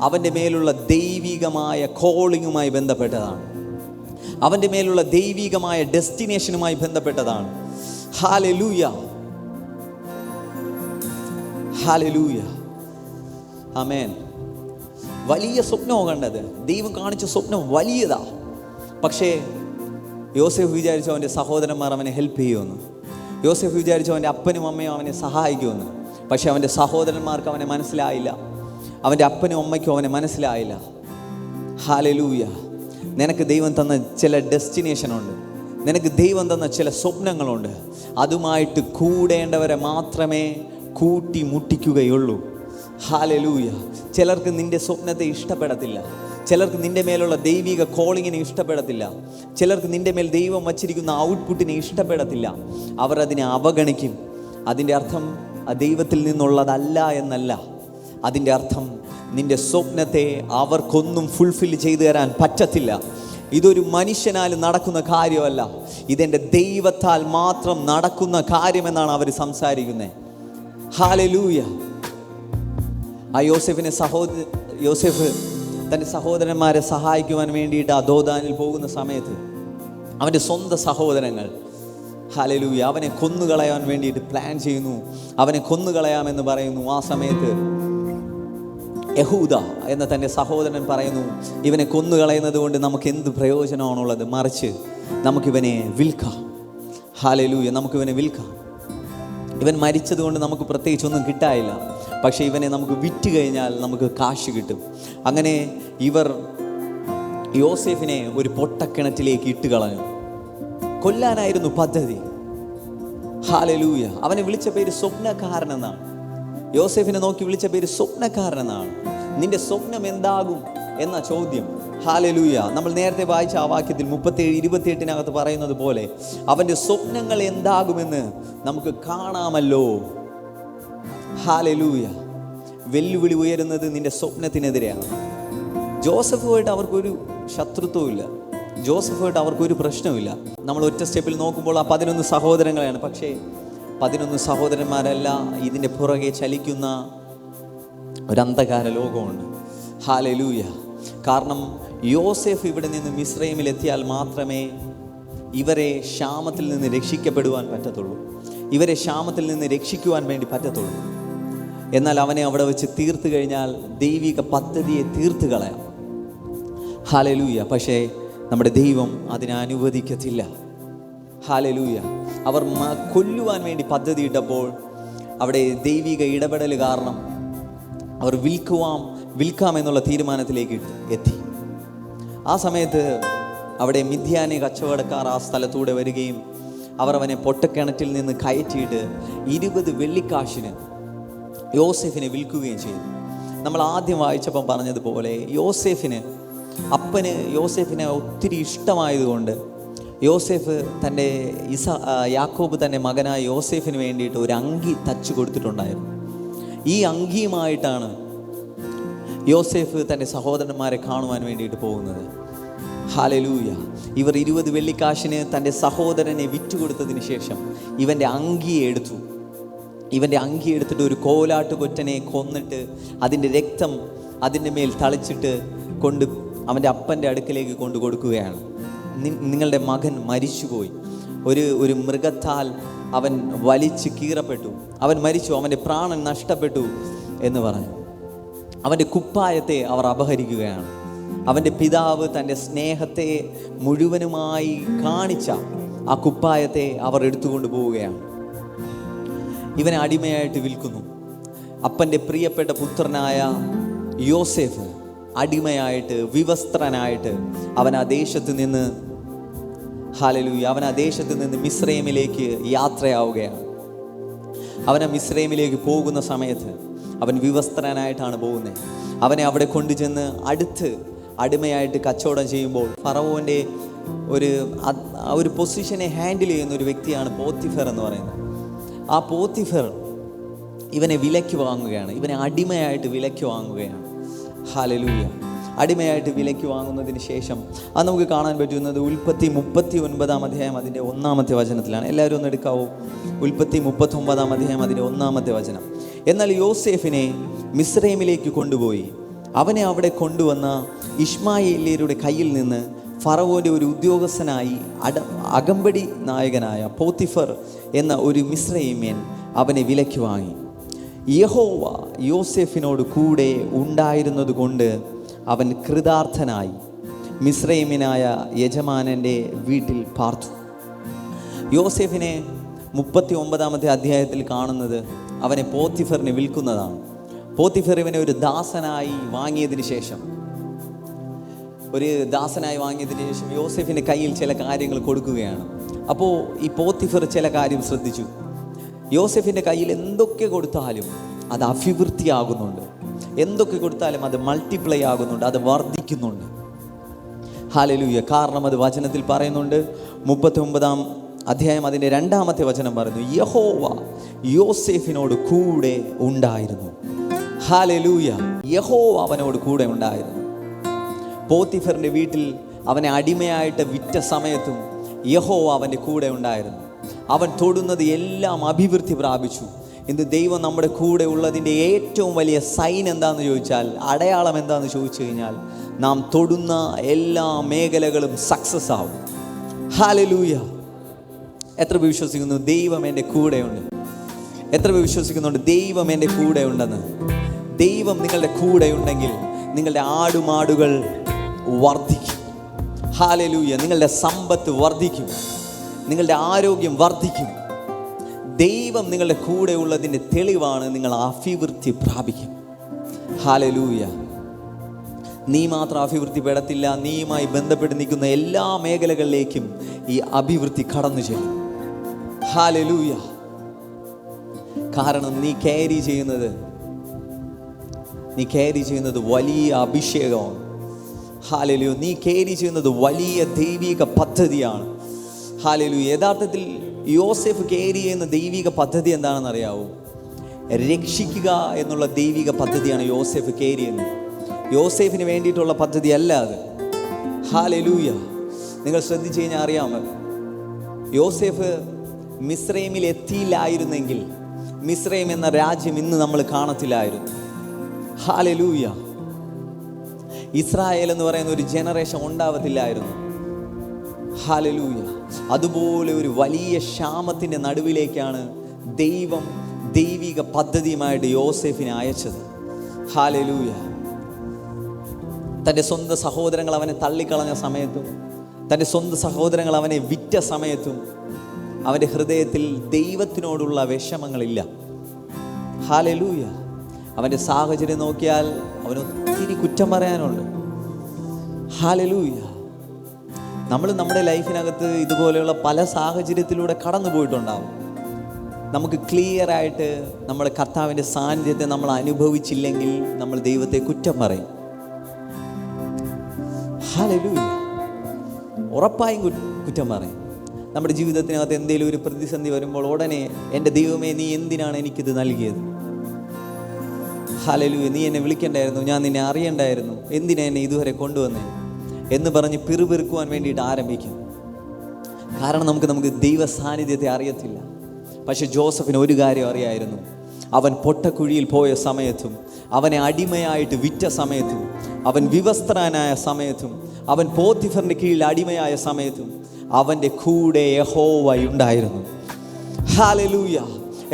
അവൻ്റെ മേലുള്ള ദൈവികമായ കോളിങ്ങുമായി ബന്ധപ്പെട്ടതാണ്. അവൻ്റെ മേലുള്ള ദൈവികമായ ഡെസ്റ്റിനേഷനുമായി ബന്ധപ്പെട്ടതാണ്. ഹല്ലേലൂയ, ഹല്ലേലൂയ, ആമേൻ. വലിയ സ്വപ്നമാണ് കണ്ടത്. ദൈവം കാണിച്ച സ്വപ്നം വലിയതാ. പക്ഷേ യോസേഫ് വിചാരിച്ചു അവൻ്റെ സഹോദരന്മാർ അവനെ ഹെൽപ്പ് ചെയ്യുമെന്ന്. യോസേഫ് വിചാരിച്ചു അവൻ്റെ അപ്പനും അമ്മയും അവനെ സഹായിക്കുമെന്ന്. പക്ഷെ അവൻ്റെ സഹോദരന്മാർക്ക് അവനെ മനസ്സിലായില്ല, അവൻ്റെ അപ്പനും അമ്മയ്ക്കും അവനെ മനസ്സിലായില്ല. ഹല്ലേലൂയ. നിനക്ക് ദൈവം തന്ന ചില ഡെസ്റ്റിനേഷനുണ്ട്, നിനക്ക് ദൈവം തന്ന ചില സ്വപ്നങ്ങളുണ്ട്. അതുമായിട്ട് കൂടേണ്ടവരെ മാത്രമേ കൂട്ടി മുട്ടിക്കുകയുള്ളൂ. ഹല്ലേലൂയ. ചിലർക്ക് നിൻ്റെ സ്വപ്നത്തെ ഇഷ്ടപ്പെടത്തില്ല, ചിലർക്ക് നിൻ്റെ മേലുള്ള ദൈവിക കോളിങ്ങിനെ ഇഷ്ടപ്പെടത്തില്ല, ചിലർക്ക് നിൻ്റെ മേൽ ദൈവം വച്ചിരിക്കുന്ന ഔട്ട്പുട്ടിനെ ഇഷ്ടപ്പെടത്തില്ല. അവർ അതിനെ അവഗണിക്കും. അതിൻ്റെ അർത്ഥം ദൈവത്തിൽ നിന്നുള്ളതല്ല എന്നല്ല. അതിൻ്റെ അർത്ഥം നിൻ്റെ സ്വപ്നത്തെ അവർക്കൊന്നും ഫുൾഫിൽ ചെയ്തു തരാൻ പറ്റത്തില്ല. ഇതൊരു മനുഷ്യനാൽ നടക്കുന്ന കാര്യമല്ല, ഇതെൻ്റെ ദൈവത്താൽ മാത്രം നടക്കുന്ന കാര്യമെന്നാണ് അവർ സംസാരിക്കുന്നത്. ഹല്ലേലൂയ. ആ യോസേഫ് തൻ്റെ സഹോദരന്മാരെ സഹായിക്കുവാൻ വേണ്ടിയിട്ട് ദോഥാനിൽ പോകുന്ന സമയത്ത് അവൻ്റെ സ്വന്തം സഹോദരങ്ങൾ, ഹല്ലേലൂയ, അവനെ കൊന്നുകളയാൻ വേണ്ടിയിട്ട് പ്ലാൻ ചെയ്യുന്നു. അവനെ കൊന്നുകളയാമെന്ന് പറയുന്നു. ആ സമയത്ത് യഹൂദ എന്ന തൻ്റെ സഹോദരൻ പറയുന്നു, ഇവനെ കൊന്നുകളയുന്നത് കൊണ്ട് നമുക്ക് എന്ത് പ്രയോജനമാണുള്ളത്? മറിച്ച് നമുക്കിവനെ വിൽക്കാം. ഹല്ലേലൂയ, നമുക്കിവനെ വിൽക്കാം. ഇവൻ മരിച്ചത് കൊണ്ട് നമുക്ക് പ്രത്യേകിച്ചൊന്നും കിട്ടാനില്ല, പക്ഷേ ഇവനെ നമുക്ക് വിറ്റ് കഴിഞ്ഞാൽ നമുക്ക് കാശ് കിട്ടും. അങ്ങനെ ഇവർ യോസേഫിനെ ഒരു പൊട്ടക്കിണറ്റിലേക്ക് ഇട്ട് കളഞ്ഞു. കൊല്ലാനായിരുന്നു പദ്ധതി. ഹല്ലേലൂയ. അവനെ വിളിച്ച പേര് സ്വപ്നക്കാരൻ എന്നാണ്. യോസേഫിനെ നോക്കി വിളിച്ച പേര് സ്വപ്നക്കാരൻ എന്നാണ്. നിന്റെ സ്വപ്നം എന്താകും എന്ന ചോദ്യം. ഹല്ലേലൂയ. നമ്മൾ നേരത്തെ വായിച്ച ആ വാക്യത്തിൽ 37:28 പറയുന്നത് പോലെ അവൻ്റെ സ്വപ്നങ്ങൾ എന്താകുമെന്ന് നമുക്ക് കാണാമല്ലോ. ഹല്ലേലൂയ. വെല്ലുവിളി ഉയരുന്നത് നിന്റെ സ്വപ്നത്തിനെതിരെയാണ്. ജോസഫുമായിട്ട് അവർക്കൊരു ശത്രുത്വമില്ല, ജോസഫുമായിട്ട് അവർക്കൊരു പ്രശ്നമില്ല. നമ്മൾ ഒറ്റ സ്റ്റെപ്പിൽ നോക്കുമ്പോൾ ആ 11 സഹോദരങ്ങളാണ്. പക്ഷേ 11 സഹോദരന്മാരല്ല, ഇതിൻ്റെ പുറകെ ചലിക്കുന്ന ഒരു അന്ധകാര ലോകമുണ്ട്. ഹല്ലേലൂയ. കാരണം യോസേഫ് ഇവിടെ നിന്ന് മിസ്രൈമിലെത്തിയാൽ മാത്രമേ ഇവരെ ക്ഷാമത്തിൽ നിന്ന് രക്ഷിക്കപ്പെടുവാൻ പറ്റത്തുള്ളൂ, ഇവരെ ക്ഷാമത്തിൽ നിന്ന് രക്ഷിക്കുവാൻ വേണ്ടി പറ്റത്തുള്ളൂ. എന്നാൽ അവനെ അവിടെ വെച്ച് തീർത്തു കഴിഞ്ഞാൽ ദൈവിക പദ്ധതിയെ തീർത്ത് കളയാം. ഹല്ലേലൂയ. പക്ഷേ നമ്മുടെ ദൈവം അതിനെ അനുവദിക്കത്തില്ല. ഹല്ലേലൂയ. അവർ കൊല്ലുവാൻ വേണ്ടി പദ്ധതി ഇട്ടപ്പോൾ അവിടെ ദൈവിക ഇടപെടൽ കാരണം അവർ വിൽക്കാം എന്നുള്ള തീരുമാനത്തിലേക്ക് എത്തി. ആ സമയത്ത് അവിടെ മിദ്യാനെ കച്ചവടക്കാർ ആ സ്ഥലത്തൂടെ വരികയും അവർ അവനെ പൊട്ടക്കിണറ്റിൽ നിന്ന് കയറ്റിയിട്ട് 20 വെള്ളിക്കാശിന് യോസേഫിനെ വിൽക്കുകയും ചെയ്തു. നമ്മൾ ആദ്യം വായിച്ചപ്പം പറഞ്ഞതുപോലെ അപ്പന് യോസേഫിനെ ഒത്തിരി ഇഷ്ടമായതുകൊണ്ട് യോസേഫ് തൻ്റെ യാക്കോബ് തൻ്റെ മകനായ യോസേഫിന് വേണ്ടിയിട്ട് ഒരു അങ്കി തച്ചു കൊടുത്തിട്ടുണ്ടായിരുന്നു. ഈ അങ്കിയുമായിട്ടാണ് യോസേഫ് തൻ്റെ സഹോദരന്മാരെ കാണുവാൻ വേണ്ടിയിട്ട് പോകുന്നത്. ഹല്ലേലൂയ. ഇവർ 20 വെള്ളിക്കാശിന് തൻ്റെ സഹോദരനെ വിറ്റുകൊടുത്തതിന് ശേഷം ഇവൻ്റെ അങ്കിയെ എടുത്തിട്ട് ഒരു കോലാട്ട് കൊറ്റനെ കൊന്നിട്ട് അതിൻ്റെ രക്തം അതിൻ്റെ മേൽ തളിച്ചിട്ട് അവൻ്റെ അപ്പൻ്റെ അടുക്കലേക്ക് കൊണ്ടു കൊടുക്കുകയാണ്. നിങ്ങളുടെ മകൻ മരിച്ചുപോയി, ഒരു മൃഗത്താൽ അവൻ വലിച്ച് കീറപ്പെട്ടു, അവൻ മരിച്ചു, അവൻ്റെ പ്രാണൻ നഷ്ടപ്പെട്ടു എന്ന് പറഞ്ഞു. അവൻ്റെ കുപ്പായത്തെ അവർ അപഹരിക്കുകയാണ്. അവൻ്റെ പിതാവ് തൻ്റെ സ്നേഹത്തെ മുഴുവനുമായി കാണിച്ച ആ കുപ്പായത്തെ അവർ എടുത്തുകൊണ്ട് പോവുകയാണ്. ഇവനെ അടിമയായിട്ട് വിൽക്കുന്നു. അപ്പൻ്റെ പ്രിയപ്പെട്ട പുത്രനായ യോസേഫ് അടിമയായിട്ട് വിവസ്ത്രനായിട്ട് അവൻ ആ ദേശത്ത് നിന്ന് ഹല്ലേലൂയ. അവൻ ആ ദേശത്ത് നിന്ന് മിസ്രൈമിലേക്ക് യാത്രയാവുകയാണ്. അവൻ ആ മിസ്രൈമിലേക്ക് പോകുന്ന സമയത്ത് അവൻ വിവസ്ത്രനായിട്ടാണ് പോകുന്നത്. അവനെ അവിടെ കൊണ്ടുചെന്ന് അടുത്ത് അടിമയായിട്ട് കച്ചവടം ചെയ്യുമ്പോൾ ഫറവോൻ്റെ ഒരു പൊസിഷനെ ഹാൻഡിൽ ചെയ്യുന്ന ഒരു വ്യക്തിയാണ് പോത്തിഫർ എന്ന് പറയുന്നത്. ആ പോത്തിഫർ ഇവനെ വിലയ്ക്ക് വാങ്ങുകയാണ്, ഇവനെ അടിമയായിട്ട് വിലയ്ക്ക് വാങ്ങുകയാണ്. ഹല്ലേലൂയ. അടിമയായിട്ട് വിലയ്ക്ക് വാങ്ങുന്നതിന് ശേഷം അത് നമുക്ക് കാണാൻ പറ്റുന്നത് ഉൽപ്പത്തി 39 അധ്യായം അതിൻ്റെ 1 വചനത്തിലാണ്. എല്ലാവരും ഒന്ന് എടുക്കാവോ? ഉൽപ്പത്തി 39 അധ്യായം അതിൻ്റെ 1 വചനം. എന്നാൽ യോസേഫിനെ മിസ്രൈമിലേക്ക് കൊണ്ടുപോയി അവനെ അവിടെ കൊണ്ടുവന്ന ഇശ്മായേല്യരുടെ കയ്യിൽ നിന്ന് ഫറവോൻ്റെ ഒരു ഉദ്യോഗസ്ഥനായി അകമ്പടി നായകനായ പോത്തിഫർ എന്ന ഒരു മിസ്രൈമ്യൻ അവനെ വിലയ്ക്ക് വാങ്ങി. യഹോവ യോസേഫിനോട് കൂടെ ഉണ്ടായിരുന്നത് കൊണ്ട് അവൻ കൃതാർത്ഥനായി മിസ്രൈമ്യനായ യജമാനൻ്റെ വീട്ടിൽ പാർത്തു. യോസേഫിനെ 39 അധ്യായത്തിൽ കാണുന്നത് അവനെ പോത്തിഫറിനെ വിൽക്കുന്നതാണ്. പോത്തിഫർ ഇവനെ ഒരു ദാസനായി വാങ്ങിയതിന് ശേഷം യോസേഫിൻ്റെ കയ്യിൽ ചില കാര്യങ്ങൾ കൊടുക്കുകയാണ്. അപ്പോൾ ഈ പോത്തിഫർ ചില കാര്യം ശ്രദ്ധിച്ചു. യോസേഫിൻ്റെ കയ്യിൽ എന്തൊക്കെ കൊടുത്താലും അത് അഭിവൃദ്ധിയാകുന്നുണ്ട്, എന്തൊക്കെ കൊടുത്താലും അത് മൾട്ടിപ്ലൈ ആകുന്നുണ്ട്, അത് വർദ്ധിക്കുന്നുണ്ട്. ഹല്ലേലൂയ. കാരണം അത് വചനത്തിൽ പറയുന്നുണ്ട്. 39 അധ്യായം അതിൻ്റെ 2 വചനം പറയുന്നു, യഹോവ യോസേഫിനോട് കൂടെ ഉണ്ടായിരുന്നു. ഹല്ലേലൂയ. യഹോവ അവനോട് കൂടെ ഉണ്ടായിരുന്നു. പോത്തിഫറിൻ്റെ വീട്ടിൽ അവനെ അടിമയായിട്ട് വിറ്റ സമയത്തും യഹോവ അവൻ്റെ കൂടെ ഉണ്ടായിരുന്നു. അവൻ തൊടുന്നത് എല്ലാം അഭിവൃദ്ധി പ്രാപിച്ചു. ഇന്ന് ദൈവം നമ്മുടെ കൂടെ ഉള്ളതിൻ്റെ ഏറ്റവും വലിയ സൈൻ എന്താണെന്ന് ചോദിച്ചാൽ, അടയാളം എന്താണെന്ന് ചോദിച്ചു കഴിഞ്ഞാൽ, നാം തൊടുന്ന എല്ലാ മേഖലകളും സക്സസ് ആവും. ഹല്ലേലൂയ. എത്ര വിശ്വസിക്കുന്നു ദൈവം എൻ്റെ കൂടെയുണ്ട്? എത്ര വിശ്വസിക്കുന്നുണ്ട് ദൈവം എൻ്റെ കൂടെ ഉണ്ടെന്ന്? ദൈവം നിങ്ങളുടെ കൂടെ ഉണ്ടെങ്കിൽ നിങ്ങളുടെ ആടുമാടുകൾ വർദ്ധിക്കും. ഹല്ലേലൂയ. നിങ്ങളുടെ സമ്പത്ത് വർദ്ധിക്കും, നിങ്ങളുടെ ആരോഗ്യം വർദ്ധിക്കും. ദൈവം നിങ്ങളുടെ കൂടെ ഉള്ളതിൻ്റെ തെളിവാണ് നിങ്ങൾ അഭിവൃദ്ധി പ്രാപിക്കും. ഹല്ലേലൂയ. നീ മാത്രം അഭിവൃദ്ധിപ്പെടത്തില്ല, നീയുമായി ബന്ധപ്പെട്ട് നിൽക്കുന്ന എല്ലാ മേഖലകളിലേക്കും ഈ അഭിവൃദ്ധി കടന്നു ചെല്ലും. ഹല്ലേലൂയ. കാരണം നീ ക്യാരി ചെയ്യുന്നത് വലിയ അഭിഷേകമാണ്. ഹല്ലേലൂയ. നീ ക്യാരി ചെയ്യുന്നത് വലിയ ദൈവിക പദ്ധതിയാണ്. ഹല്ലേലൂയ. യഥാർത്ഥത്തിൽ യോസേഫ് ക്യാരി ചെയ്യുന്ന ദൈവിക പദ്ധതി എന്താണെന്ന് അറിയാവോ? രക്ഷിക്കുക എന്നുള്ള ദൈവിക പദ്ധതിയാണ് യോസേഫ് ക്യാരി ചെയ്യുന്നത്. യോസേഫിന് വേണ്ടിയിട്ടുള്ള പദ്ധതി അല്ല അത്. ഹല്ലേലൂയ. നിങ്ങൾ ശ്രദ്ധിച്ചു കഴിഞ്ഞാൽ അറിയാമോ, യോസേഫ് മിസ്രൈമിൽ എത്തിയില്ലായിരുന്നെങ്കിൽ മിസ്രൈം എന്ന രാജ്യം ഇന്ന് നമ്മൾ കാണത്തില്ലായിരുന്നു. ഹല്ലേലൂയ. ഇസ്രായേൽ എന്ന് പറയുന്ന ഒരു ജനറേഷൻ ഉണ്ടാവത്തില്ലായിരുന്നു. ഹല്ലേലൂയ. അതുപോലെ ഒരു വലിയ ക്ഷാമത്തിൻ്റെ നടുവിലേക്കാണ് ദൈവം ദൈവിക പദ്ധതിയുമായിട്ട് യോസേഫിനെ അയച്ചത്. ഹല്ലേലൂയ. തൻ്റെ സ്വന്തം സഹോദരങ്ങൾ അവനെ തള്ളിക്കളഞ്ഞ സമയത്തും, തൻ്റെ സ്വന്തം സഹോദരങ്ങൾ അവനെ വിറ്റ സമയത്തും അവൻ്റെ ഹൃദയത്തിൽ ദൈവത്തിനോടുള്ള വിഷമങ്ങളില്ല. ഹല്ലേലൂയ. അവൻ്റെ സാഹചര്യം നോക്കിയാൽ അവനൊത്തിരി കുറ്റം പറയാനുണ്ട്. ഹല്ലേലൂയ. നമ്മൾ നമ്മുടെ ലൈഫിനകത്ത് ഇതുപോലെയുള്ള പല സാഹചര്യത്തിലൂടെ കടന്നു പോയിട്ടുണ്ടാവും. നമുക്ക് ക്ലിയറായിട്ട് നമ്മുടെ കർത്താവിൻ്റെ സാന്നിധ്യത്തെ നമ്മൾ അനുഭവിച്ചില്ലെങ്കിൽ നമ്മൾ ദൈവത്തെ കുറ്റം പറയും. ഹല്ലേലൂയ. ഉറപ്പായും കുറ്റം പറയും. നമ്മുടെ ജീവിതത്തിനകത്ത് എന്തെങ്കിലും ഒരു പ്രതിസന്ധി വരുമ്പോൾ ഉടനെ എൻ്റെ ദൈവമേ നീ എന്തിനാണ് എനിക്കിത് നൽകിയത്? ഹല്ലേലൂയ. നീ എന്നെ വിളിക്കണ്ടായിരുന്നു, ഞാൻ നിന്നെ അറിയണ്ടായിരുന്നു, എന്തിനാ എന്നെ ഇതുവരെ കൊണ്ടുവന്നേ എന്ന് പറഞ്ഞ് പിറുപിറുക്കുവാൻ വേണ്ടിയിട്ട് ആരംഭിക്കും. കാരണം നമുക്ക് ദൈവ സാന്നിധ്യത്തെ അറിയത്തില്ല. പക്ഷെ ജോസഫിന് ഒരു കാര്യം അറിയായിരുന്നു. അവൻ പൊട്ടക്കുഴിയിൽ പോയ സമയത്തും, അവനെ അടിമയായിട്ട് വിറ്റ സമയത്തും, അവൻ വിവസ്ത്രനായ സമയത്തും, അവൻ പോത്തിഫറിൻ്റെ കീഴിൽ അടിമയായ സമയത്തും അവൻ്റെ കൂടെ യഹോവ ഉണ്ടായിരുന്നു. ഹല്ലേലൂയ.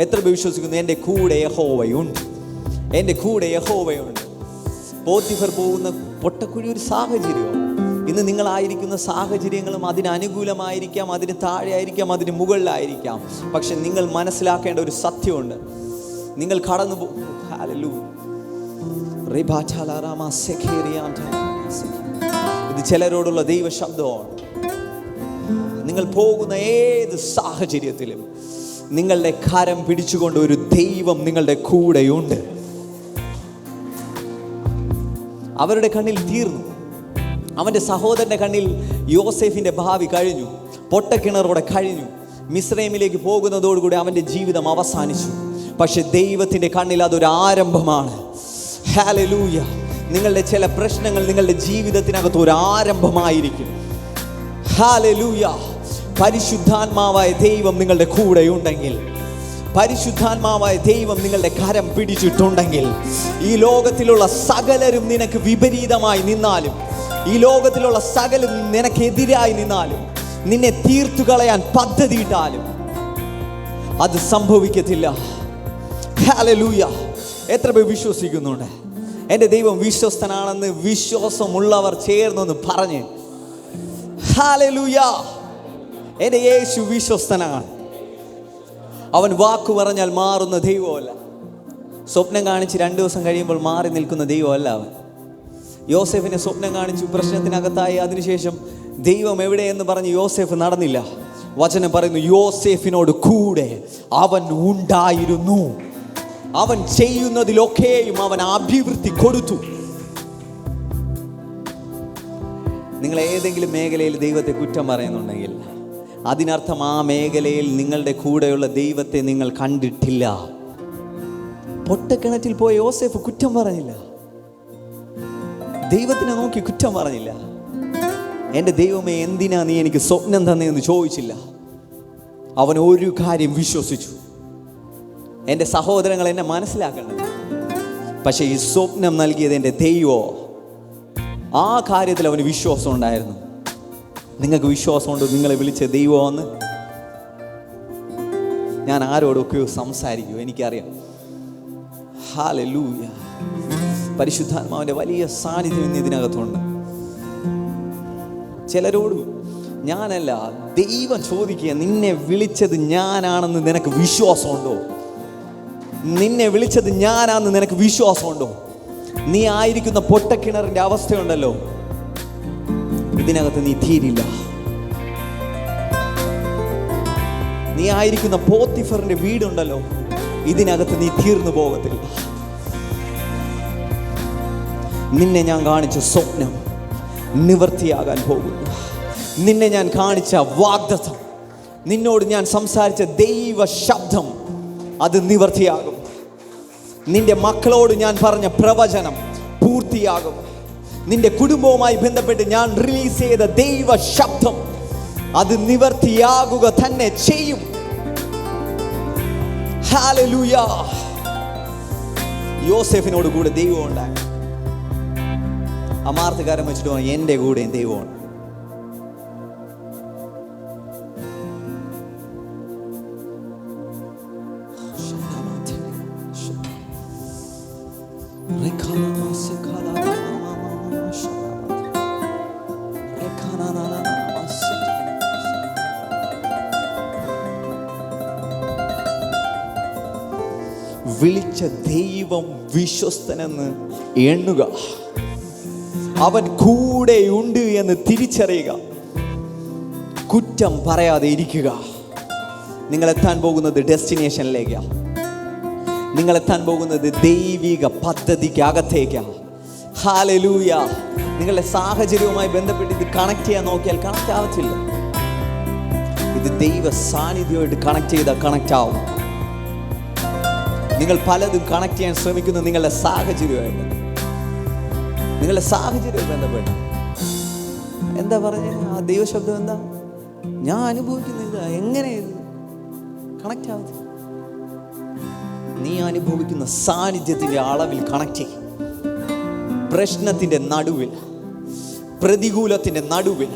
എത്ര വിശ്വസിക്കുന്നു എൻ്റെ കൂടെ യഹോവയുണ്ട്? എൻ്റെ കൂടെ യഹോവയുണ്ട്. പോത്തിഫർ പോകുന്ന പൊട്ടക്കുഴി ഒരു സാഹചര്യമാണ്. ഇന്ന് നിങ്ങളായിരിക്കുന്ന സാഹചര്യങ്ങളും അതിന് അനുകൂലമായിരിക്കാം, അതിന് താഴെ ആയിരിക്കാം, അതിന് മുകളിലായിരിക്കാം. പക്ഷെ നിങ്ങൾ മനസ്സിലാക്കേണ്ട ഒരു സത്യമുണ്ട്. നിങ്ങൾ കടന്നു പോകും. ഇത് ചിലരോടുള്ള ദൈവ ശബ്ദമാണ്. നിങ്ങൾ പോകുന്ന ഏത് സാഹചര്യത്തിലും നിങ്ങളുടെ കരം പിടിച്ചുകൊണ്ട് ഒരു ദൈവം നിങ്ങളുടെ കൂടെയുണ്ട്. അവരുടെ കണ്ണിൽ തീർന്നു. അവൻ്റെ സഹോദരൻ്റെ കണ്ണിൽ യോസേഫിൻ്റെ ഭാവി കഴിഞ്ഞു, പൊട്ടക്കിണറോടെ കഴിഞ്ഞു. മിസ്രൈമിലേക്ക് പോകുന്നതോടുകൂടി അവൻ്റെ ജീവിതം അവസാനിച്ചു. പക്ഷെ ദൈവത്തിൻ്റെ കണ്ണിൽ അതൊരു ആരംഭമാണ്. ഹല്ലേലൂയ. നിങ്ങളുടെ ചില പ്രശ്നങ്ങൾ നിങ്ങളുടെ ജീവിതത്തിനകത്ത് ഒരു ആരംഭമായിരിക്കും. ഹല്ലേലൂയ. പരിശുദ്ധാത്മാവായ ദൈവം നിങ്ങളുടെ കൂടെയുണ്ടെങ്കിൽ, പരിശുദ്ധാത്മാവായ ദൈവം നിങ്ങളുടെ കരം പിടിച്ചിട്ടുണ്ടെങ്കിൽ, ഈ ലോകത്തിലുള്ള സകലരും നിനക്ക് വിപരീതമായി നിന്നാലും, ഈ ലോകത്തിലുള്ള സകലരും നിനക്കെതിരായി നിന്നാലും, നിന്നെ തീർത്തു കളയാൻ പദ്ധതിയിട്ടാലും അത് സംഭവിക്കത്തില്ല. ഹല്ലേലൂയ. എത്ര പേർ വിശ്വസിക്കുന്നുണ്ട്? എൻ്റെ ദൈവം വിശ്വസ്തനാണെന്ന് വിശ്വാസമുള്ളവർ ചേർന്നൊന്ന് പറഞ്ഞ് ഹല്ലേലൂയ. എൻ്റെ യേശു വിശ്വസ്തനാണ്. അവൻ വാക്കു പറഞ്ഞാൽ മാറുന്ന ദൈവമല്ല. സ്വപ്നം കാണിച്ച് 2 ദിവസം കഴിയുമ്പോൾ മാറി നിൽക്കുന്ന ദൈവമല്ല അവൻ. യോസേഫിനെ സ്വപ്നം കാണിച്ചു, പ്രശ്നത്തിനകത്തായി. അതിനുശേഷം ദൈവം എവിടെയെന്ന് പറഞ്ഞ് യോസേഫ് നടന്നില്ല. വചനം പറയുന്നു, യോസേഫിനോട് കൂടെ അവൻ ഉണ്ടായിരുന്നു. അവൻ ചെയ്യുന്നതിലൊക്കെയും അവൻ അഭിവൃദ്ധി കൊടുത്തു. നിങ്ങൾ ഏതെങ്കിലും മേഖലയിൽ ദൈവത്തെ കുറ്റം പറയുന്നുണ്ടെങ്കിൽ അതിനർത്ഥം ആ മേഖലയിൽ നിങ്ങളുടെ കൂടെയുള്ള ദൈവത്തെ നിങ്ങൾ കണ്ടിട്ടില്ല. പൊട്ടക്കിണറ്റിൽ പോയ യോസേഫ് കുറ്റം പറഞ്ഞില്ല, ദൈവത്തിനെ നോക്കി കുറ്റം പറഞ്ഞില്ല. എൻ്റെ ദൈവമേ, എന്തിനാ നീ എനിക്ക് സ്വപ്നം തന്നെയെന്ന് ചോദിച്ചില്ല. അവൻ ഒരു കാര്യം വിശ്വസിച്ചു, എൻ്റെ സഹോദരങ്ങൾ എന്നെ മനസ്സിലാക്കണം, പക്ഷേ ഈ സ്വപ്നം നൽകിയത് എൻ്റെ ദൈവമോ. ആ കാര്യത്തിൽ അവന് വിശ്വാസം ഉണ്ടായിരുന്നു. നിങ്ങൾക്ക് വിശ്വാസമുണ്ട് നിങ്ങളെ വിളിച്ച ദൈവമെന്ന്? ഞാൻ ആരോടൊക്കെയോ സംസാരിക്കൂ, എനിക്കറിയാം. ഹല്ലേലൂയ. പരിശുദ്ധാത്മാവിൻ്റെ വലിയ സാന്നിധ്യം ഇന്ന് ഇതിനകത്തുണ്ട്. ചിലരോട് ഞാനല്ല, ദൈവം ചോദിക്കുക, നിന്നെ വിളിച്ചത് ഞാനാണെന്ന് നിനക്ക് വിശ്വാസമുണ്ടോ? നിന്നെ വിളിച്ചത് ഞാനാണെന്ന് നിനക്ക് വിശ്വാസമുണ്ടോ? നീ ആയിരിക്കുന്ന പൊട്ടക്കിണറിൻ്റെ അവസ്ഥയുണ്ടല്ലോ, ഇതിനകത്ത് നീ തീരില്ല. നീ ആയിരിക്കുന്ന പോത്തിഫറിന്റെ വീടുണ്ടല്ലോ, ഇതിനകത്ത് നീ തീർന്നു പോകത്തില്ല. നിന്നെ ഞാൻ കാണിച്ച സ്വപ്നം നിവർത്തിയാകാൻ പോകുന്നു. നിന്നെ ഞാൻ കാണിച്ച വാഗ്ദത്തം, നിന്നോട് ഞാൻ സംസാരിച്ച ദൈവ ശബ്ദം, അത് നിവർത്തിയാകും. നിന്റെ മക്കളോട് ഞാൻ പറഞ്ഞ പ്രവചനം പൂർത്തിയാകും. നിന്റെ കുടുംബവുമായി ബന്ധപ്പെട്ട് ഞാൻ റിലീസ് ചെയ്ത ദൈവ ശബ്ദം, അത് നിവർത്തിയാകുക തന്നെ ചെയ്യും. ഹല്ലേലൂയ. യോസേഫിനോട് കൂടെ ദൈവം ഉണ്ടായി. അമാർത്തക്കാരൻ വെച്ചിട്ട് പറഞ്ഞു, എൻ്റെ കൂടെയും ദൈവമുണ്ട്. വിളിച്ച ദൈവം വിശ്വസ്തനെന്ന് എണ്ണുക. അവൻ കൂടെയുണ്ട് എന്ന് തിരിച്ചറിയുക. കുറ്റം പറയാതെ ഇരിക്കുക. നിങ്ങൾ എത്താൻ പോകുന്നത് ഡെസ്റ്റിനേഷനിലേക്കാണ്. നിങ്ങൾ എത്താൻ പോകുന്നത് ദൈവിക പദ്ധതിക്ക് അകത്തേക്കാണ്. ഹല്ലേലൂയ. നിങ്ങളുടെ സാഹചര്യവുമായി ബന്ധപ്പെട്ട് ഇത് കണക്ട് ചെയ്യാൻ നോക്കിയാൽ കണക്ട് ആവത്തില്ല. ഇത് ദൈവ സാന്നിധ്യമായിട്ട് കണക്ട് ചെയ്താൽ കണക്ട് ആവും. നിങ്ങൾ പലതും കണക്ട് ചെയ്യാൻ ശ്രമിക്കുന്നത് നിങ്ങളുടെ സാഹചര്യമായിട്ട്, നിങ്ങളുടെ സാഹചര്യം ബന്ധപ്പെട്ട്. എന്താ പറഞ്ഞ ആ ദൈവശബ്ദം? എന്താ ഞാൻ അനുഭവിക്കുന്നത്? എങ്ങനെ കണക്ട് ആവത്തില്ല? നീ അനുഭവിക്കുന്ന സാന്നിധ്യത്തിൻ്റെ അളവിൽ കണക്ട് ചെയ്യും. പ്രശ്നത്തിൻ്റെ നടുവിൽ, പ്രതികൂലത്തിൻ്റെ നടുവിൽ,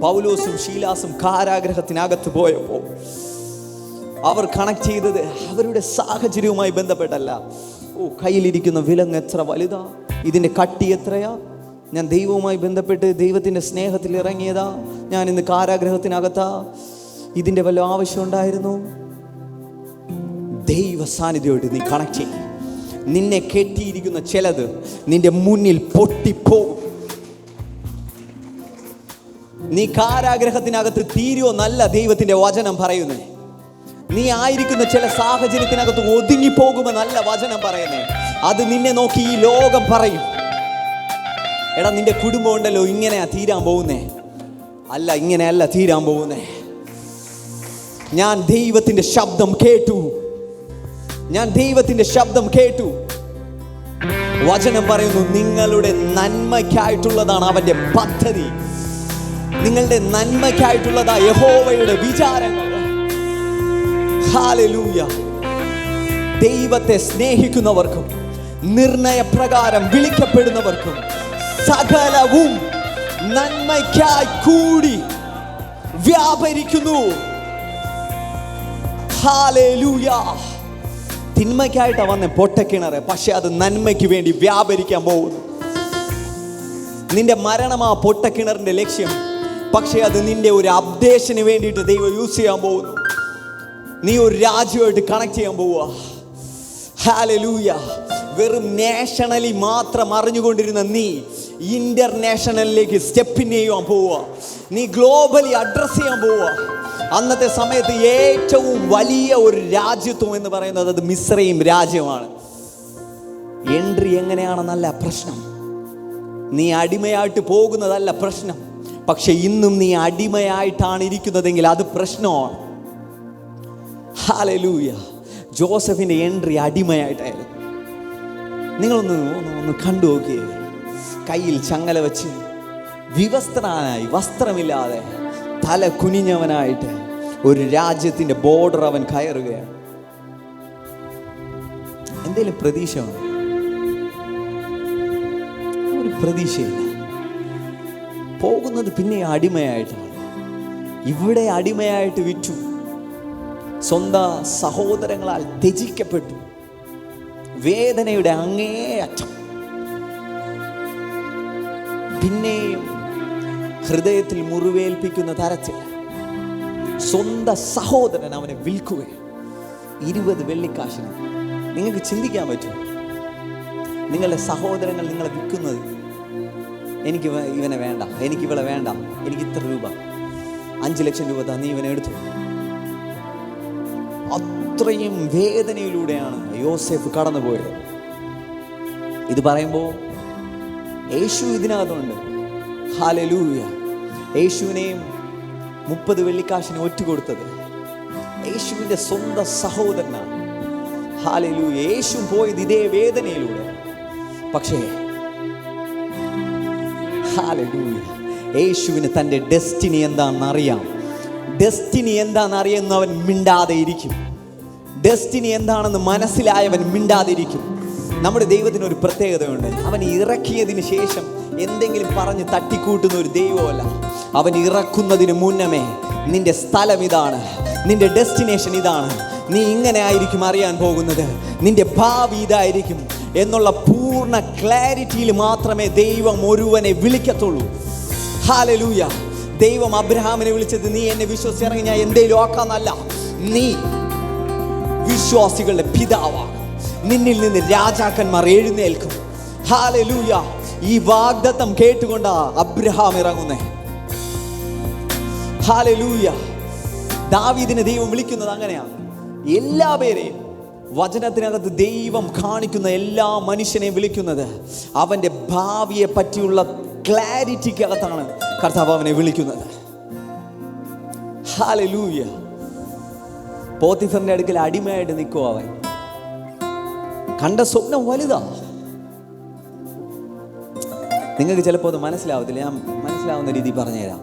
പൗലോസും ശീലാസും കാരാഗ്രഹത്തിനകത്ത് പോയപ്പോൾ അവർ കണക്ട് ചെയ്തത് അവരുടെ സാഹചര്യവുമായി ബന്ധപ്പെട്ടല്ല. കയ്യിലിരിക്കുന്ന വിലങ്ങ് എത്ര വലുതാ, ഇതിൻ്റെ കട്ടി എത്രയാ, ഞാൻ ദൈവവുമായി ബന്ധപ്പെട്ട് ദൈവത്തിൻ്റെ സ്നേഹത്തിൽ ഇറങ്ങിയതാ, ഞാൻ ഇന്ന് കാരാഗ്രഹത്തിനകത്താ, ഇതിൻ്റെ വല്ല ആവശ്യം ഉണ്ടായിരുന്നു? ദൈവ സാന്നിധ്യമായിട്ട് നീ കണക്ട് ചെയ്യും. നിന്നെ കെട്ടിയിരിക്കുന്ന ചിലത് നിന്റെ മുന്നിൽ പൊട്ടിപ്പോകും. നീ കാരാഗ്രഹത്തിനകത്ത് തീരുവോ എന്നല്ല ദൈവത്തിന്റെ വചനം പറയുന്നത്. നീ ആയിരിക്കുന്ന ചില സാഹചര്യത്തിനകത്ത് ഒതുങ്ങിപ്പോകുമെന്നല്ല വചനം പറയുന്നത്. അത് നിന്നെ നോക്കി ഈ ലോകം പറയും, എടാ നിന്റെ കുടുംബം ഉണ്ടല്ലോ ഇങ്ങനെയാ തീരാൻ പോകുന്നേ. അല്ല, ഇങ്ങനെയല്ല തീരാൻ പോകുന്നേ. ഞാൻ ദൈവത്തിന്റെ ശബ്ദം കേട്ടു. വചനം പറയുന്നു, നിങ്ങളുടെ നന്മയ്ക്കായിട്ടുള്ളതാണ് അവന്റെ പദ്ധതി. നിങ്ങളുടെ നന്മയ്ക്കായിട്ടുള്ളതാ യഹോവയുടെ വിചാരങ്ങൾ. ഹല്ലേലൂയ. ദൈവത്തെ സ്നേഹിക്കുന്നവർക്കും നിർണയപ്രകാരം വിളിക്കപ്പെടുന്നവർക്കും സകലവും നന്മയ്ക്കായി കൂടി വ്യാപരിക്കുന്നു. ഹല്ലേലൂയ. തിന്മയ്ക്കായിട്ടാ വന്ന പൊട്ടക്കിണറ്, പക്ഷെ അത് നന്മയ്ക്ക് വേണ്ടി വ്യാപരിക്കാൻ പോകുന്നു. നിന്റെ മരണമാ പൊട്ടക്കിണറിന്റെ ലക്ഷ്യം, പക്ഷെ അത് നിന്റെ ഒരു അപ്ഡേഷന് വേണ്ടിയിട്ട് ദൈവം യൂസ് ചെയ്യാൻ പോകുന്നു. നീ ഒരു രാജ്യമായിട്ട് കണക്ട് ചെയ്യാൻ പോവുക. ഹല്ലേലൂയ. വെറും നാഷണലി മാത്രം അറിഞ്ഞുകൊണ്ടിരുന്ന നീ ഇന്റർനാഷണലിലേക്ക് സ്റ്റെപ്പിൻ ചെയ്യാൻ പോവുക. നീ ഗ്ലോബലി അഡ്രസ് ചെയ്യാൻ പോവുക. അന്നത്തെ സമയത്ത് ഏറ്റവും വലിയ ഒരു രാജ്യത്വം എന്ന് പറയുന്നത് അത് മിസ്രയീം രാജ്യമാണ്. എൻട്രി എങ്ങനെയാണെന്നല്ല പ്രശ്നം, നീ അടിമയായിട്ട് പോകുന്നതല്ല പ്രശ്നം. പക്ഷെ ഇന്നും നീ അടിമയായിട്ടാണ് ഇരിക്കുന്നതെങ്കിൽ അത് പ്രശ്നമാണ്. ഹല്ലേലൂയ. ജോസഫിന്റെ എൻട്രി അടിമയായിട്ടായിരുന്നു. നിങ്ങളൊന്ന് കണ്ടു നോക്കിയേ. കയ്യിൽ ചങ്ങല വെച്ച് വിവസ്ത്രനായി, വസ്ത്രമില്ലാതെ തല കുനിഞ്ഞവനായിട്ട് ഒരു രാജ്യത്തിന്റെ ബോർഡർ അവൻ കയറുകയാണ്. എന്തേലും പ്രതീക്ഷ? ഒരു പ്രതീക്ഷയില്ല. പോകുന്നത് പിന്നെ അടിമയായിട്ടാണ്. ഇവിടെ അടിമയായിട്ട് വിറ്റു, സ്വന്തം സഹോദരങ്ങളാൽ ത്യജിക്കപ്പെട്ടു, വേദനയുടെ അങ്ങേയറ്റം. പിന്നെയും ഹൃദയത്തിൽ മുറിവേൽപ്പിക്കുന്ന തരത്തിൽ സ്വന്തം സഹോദരൻ അവനെ വിൽക്കുകയാണ് 20 വെള്ളിക്കാശിന്. നിങ്ങൾക്ക് ചിന്തിക്കാൻ പറ്റും, നിങ്ങളുടെ സഹോദരങ്ങൾ നിങ്ങളെ വിൽക്കുന്നത്? എനിക്ക് ഇവനെ വേണ്ട, എനിക്ക് ഇവളെ വേണ്ട, എനിക്ക് ഇത്ര രൂപ, 5 ലക്ഷം രൂപ നീ ഇവനെ എടുത്തു. അത്രയും വേദനയിലൂടെയാണ് യോസേഫ് കടന്നുപോയത്. ഇത് പറയുമ്പോൾ യേശു ഇതിനകത്തുണ്ട്. ഹല്ലേലൂയ. യേശുവിനെയും 30 വെള്ളിക്കാശിന് ഒറ്റുകൊടുത്തത് യേശുവിൻ്റെ സ്വന്തം സഹോദരനാണ്. ഹല്ലേലൂയ. യേശു പോയത് ഇതേ വേദനയിലൂടെ. പക്ഷേ ഹല്ലേലൂയ, യേശുവിന് തൻ്റെ ഡെസ്റ്റിനി എന്താണെന്ന് അറിയാം. ഡെസ്റ്റിനി എന്താണെന്ന് അറിയുന്നവൻ മിണ്ടാതെ ഇരിക്കും. ഡെസ്റ്റിനി എന്താണെന്ന് മനസ്സിലായവൻ മിണ്ടാതെ ഇരിക്കും. നമ്മുടെ ദൈവത്തിന് ഒരു പ്രത്യേകതയുണ്ട്. അവൻ ഇറക്കിയതിന് ശേഷം എന്തെങ്കിലും പറഞ്ഞ് തട്ടിക്കൂട്ടുന്ന ഒരു ദൈവമല്ല. അവൻ ഇറക്കുന്നതിന് മുന്നമേ നിന്റെ സ്ഥലം ഇതാണ്, നിന്റെ ഡെസ്റ്റിനേഷൻ ഇതാണ്, നീ ഇങ്ങനെ ആയിരിക്കും അറിയാൻ പോകുന്നത്, നിന്റെ ഭാവി ഇതായിരിക്കും എന്നുള്ള പൂർണ്ണ ക്ലാരിറ്റിയിൽ മാത്രമേ ദൈവം ഒരുവനെ വിളിക്കത്തുള്ളൂ. ഹല്ലേലൂയ. ദൈവം അബ്രഹാമിനെ വിളിച്ചത് നീ എന്നെ വിശ്വസിച്ചിറങ്ങി ഞാൻ എന്തേലും ആക്കാന്നല്ല, നീ വിശ്വാസികളുടെ പിതാവാണ്, നിന്നിൽ നിന്ന് രാജാക്കന്മാർ എഴുന്നേൽക്കും. ഹല്ലേലൂയ. ഈ വാഗ്ദത്തം കേട്ടുകൊണ്ടാ അബ്രഹാം ഇറങ്ങുന്നേ. ഹല്ലേലൂയ. ദാവീദിനെ ദൈവം വിളിക്കുന്നത് അങ്ങനെയാണ്. എല്ലാ പേരെയും വചനത്തിനകത്ത് ദൈവം കാണിക്കുന്ന എല്ലാ മനുഷ്യനെയും വിളിക്കുന്നത് അവൻ്റെ ഭാവിയെ പറ്റിയുള്ള ക്ലാരിറ്റിക്കകത്താണ് കർത്താവ് അവനെ വിളിക്കുന്നത്. ഹല്ലേലൂയ. പോത്തിഫറിന്റെ അടുക്കൽ അടിമയായിട്ട് നിൽക്കുക. അവൻ കണ്ട സ്വപ്നം വലുതാ. നിങ്ങൾക്ക് ചിലപ്പോൾ അത് മനസ്സിലാവത്തില്ല, ഞാൻ മനസ്സിലാവുന്ന രീതി പറഞ്ഞുതരാം.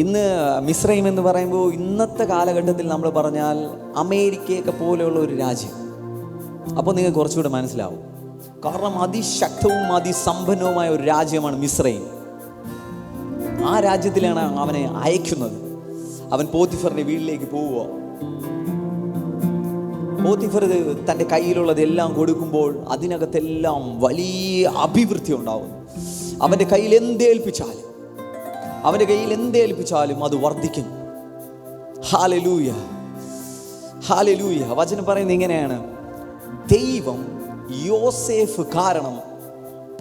ഇന്ന് മിസ്രൈം എന്ന് പറയുമ്പോൾ ഇന്നത്തെ കാലഘട്ടത്തിൽ നമ്മൾ പറഞ്ഞാൽ അമേരിക്കയൊക്കെ പോലെയുള്ള ഒരു രാജ്യം. അപ്പോൾ നിങ്ങൾക്ക് കുറച്ചുകൂടെ മനസ്സിലാവും. കാരണം അതിശക്തവും അതിസമ്പന്നവുമായ ഒരു രാജ്യമാണ് മിസ്രൈം. ആ രാജ്യത്തിലാണ് അവനെ അയക്കുന്നത്. അവൻ പോത്തിഫറിന്റെ വീട്ടിലേക്ക് പോവുക. പോത്തിഫർ തൻ്റെ കയ്യിലുള്ളതെല്ലാം കൊടുക്കുമ്പോൾ അതിനകത്തെല്ലാം വലിയ അഭിവൃദ്ധി ഉണ്ടാവും. അവൻ്റെ കയ്യിൽ എന്തേൽപ്പിച്ചാലും അത് വർദ്ധിക്കും. ഹല്ലേലൂയ. ഹല്ലേലൂയ. വചനം പറയുന്നത് ഇങ്ങനെയാണ്, ദൈവം യോസേഫ് കാരണം